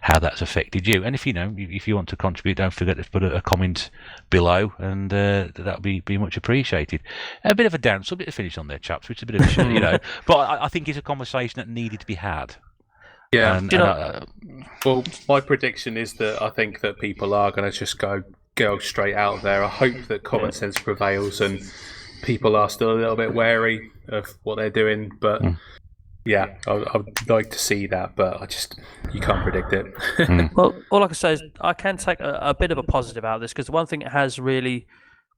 how that's affected you. And if you want to contribute, don't forget to put a comment below, and that'll be much appreciated. A bit of a down subject to finish on there, chaps, which is a bit of a shit, but I think it's a conversation that needed to be had. Yeah. Well, my prediction is that I think that people are going to just go straight out there. I hope that common sense prevails and people are still a little bit wary of what they're doing. But yeah, I'd like to see that, but you can't predict it. Well, all I can say is I can take a bit of a positive out of this, because one thing it has really,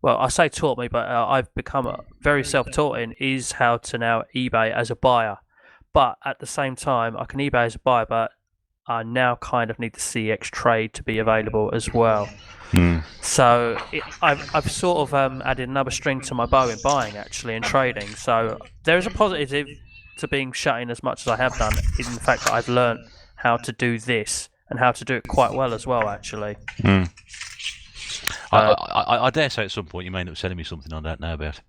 well, I say taught me, but I've become very self-taught in, is how to now eBay as a buyer. But at the same time, I can eBay as a buyer, but I now kind of need the CX trade to be available as well. So I've sort of added another string to my bow in buying, actually, and trading. So there is a positive to being shut in as much as I have done, in the fact that I've learned how to do this and how to do it quite well as well, actually. I dare say at some point you may end up selling me something I don't know about.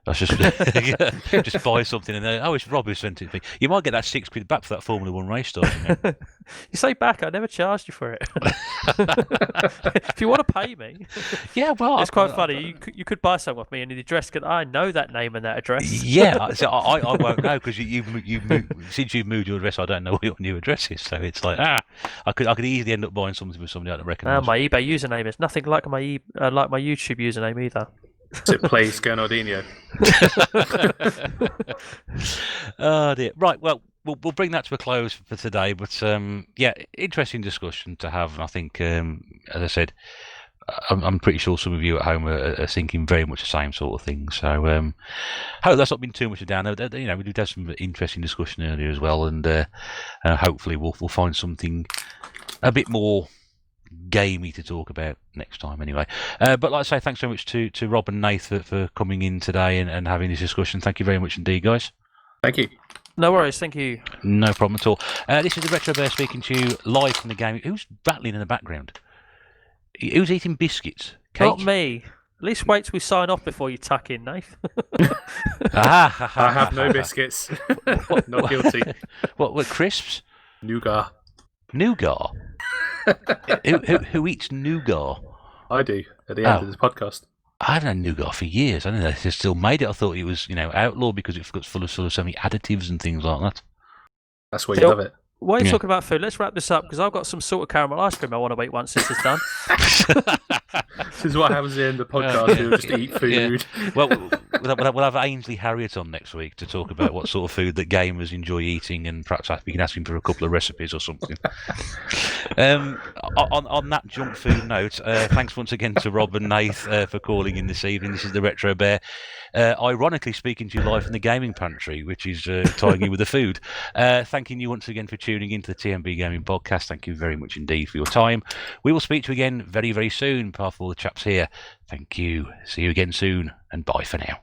That's just buy something and then, it's Rob who sent it to me. You might get that £6 back for that Formula 1 race start. You say back, I never charged you for it. If you want to pay me. Yeah, well, it's quite funny. You could buy some off me, and the address I know that name and that address. Yeah, so I won't know, because you've moved, since you've moved your address, I don't know what your new address is. So it's like, I could easily end up buying something with somebody I don't recognise. My eBay username is nothing like my YouTube username either. So it plays Gurnaldinho. Oh dear. Right. Well, we'll bring that to a close for today. But interesting discussion to have. And I think, as I said, I'm pretty sure some of you at home are thinking very much the same sort of thing. So hope that's not been too much of down. We did have some interesting discussion earlier as well, and hopefully we'll find something a bit more gamey to talk about next time anyway. But like I say, thanks so much to Rob and Nath for coming in today and having this discussion. Thank you very much indeed, guys. Thank you. No worries, thank you. No problem at all. This is the Retro Bear speaking to you live from the game. Who's battling in the background? Who's eating biscuits? Kate? Not me. At least wait till we sign off before you tuck in, Nath. I have no biscuits. Not guilty. What crisps? Nougat. Nougat? who eats nougat? I do, at the end of this podcast. I haven't had nougat for years. I don't know if they still made it. I thought it was, outlawed because it's full of so many additives and things like that. That's why you love it. While you're talking about food, let's wrap this up, because I've got some salted caramel ice cream I want to eat once this is done. This is what happens in the podcast. We'll just eat food. Yeah. Well, we'll have Ainsley Harriott on next week to talk about what sort of food that gamers enjoy eating, and perhaps we can ask him for a couple of recipes or something. On that junk food note, thanks once again to Rob and Nath for calling in this evening. This is the Retro Bear. Ironically speaking to you live from the gaming pantry, which is tying in with the food. Thanking you once again for tuning into the tNb Gaming Podcast. Thank you very much indeed for your time. We will speak to you again very, very soon. Apart from all the chaps here, thank you. See you again soon, and bye for now.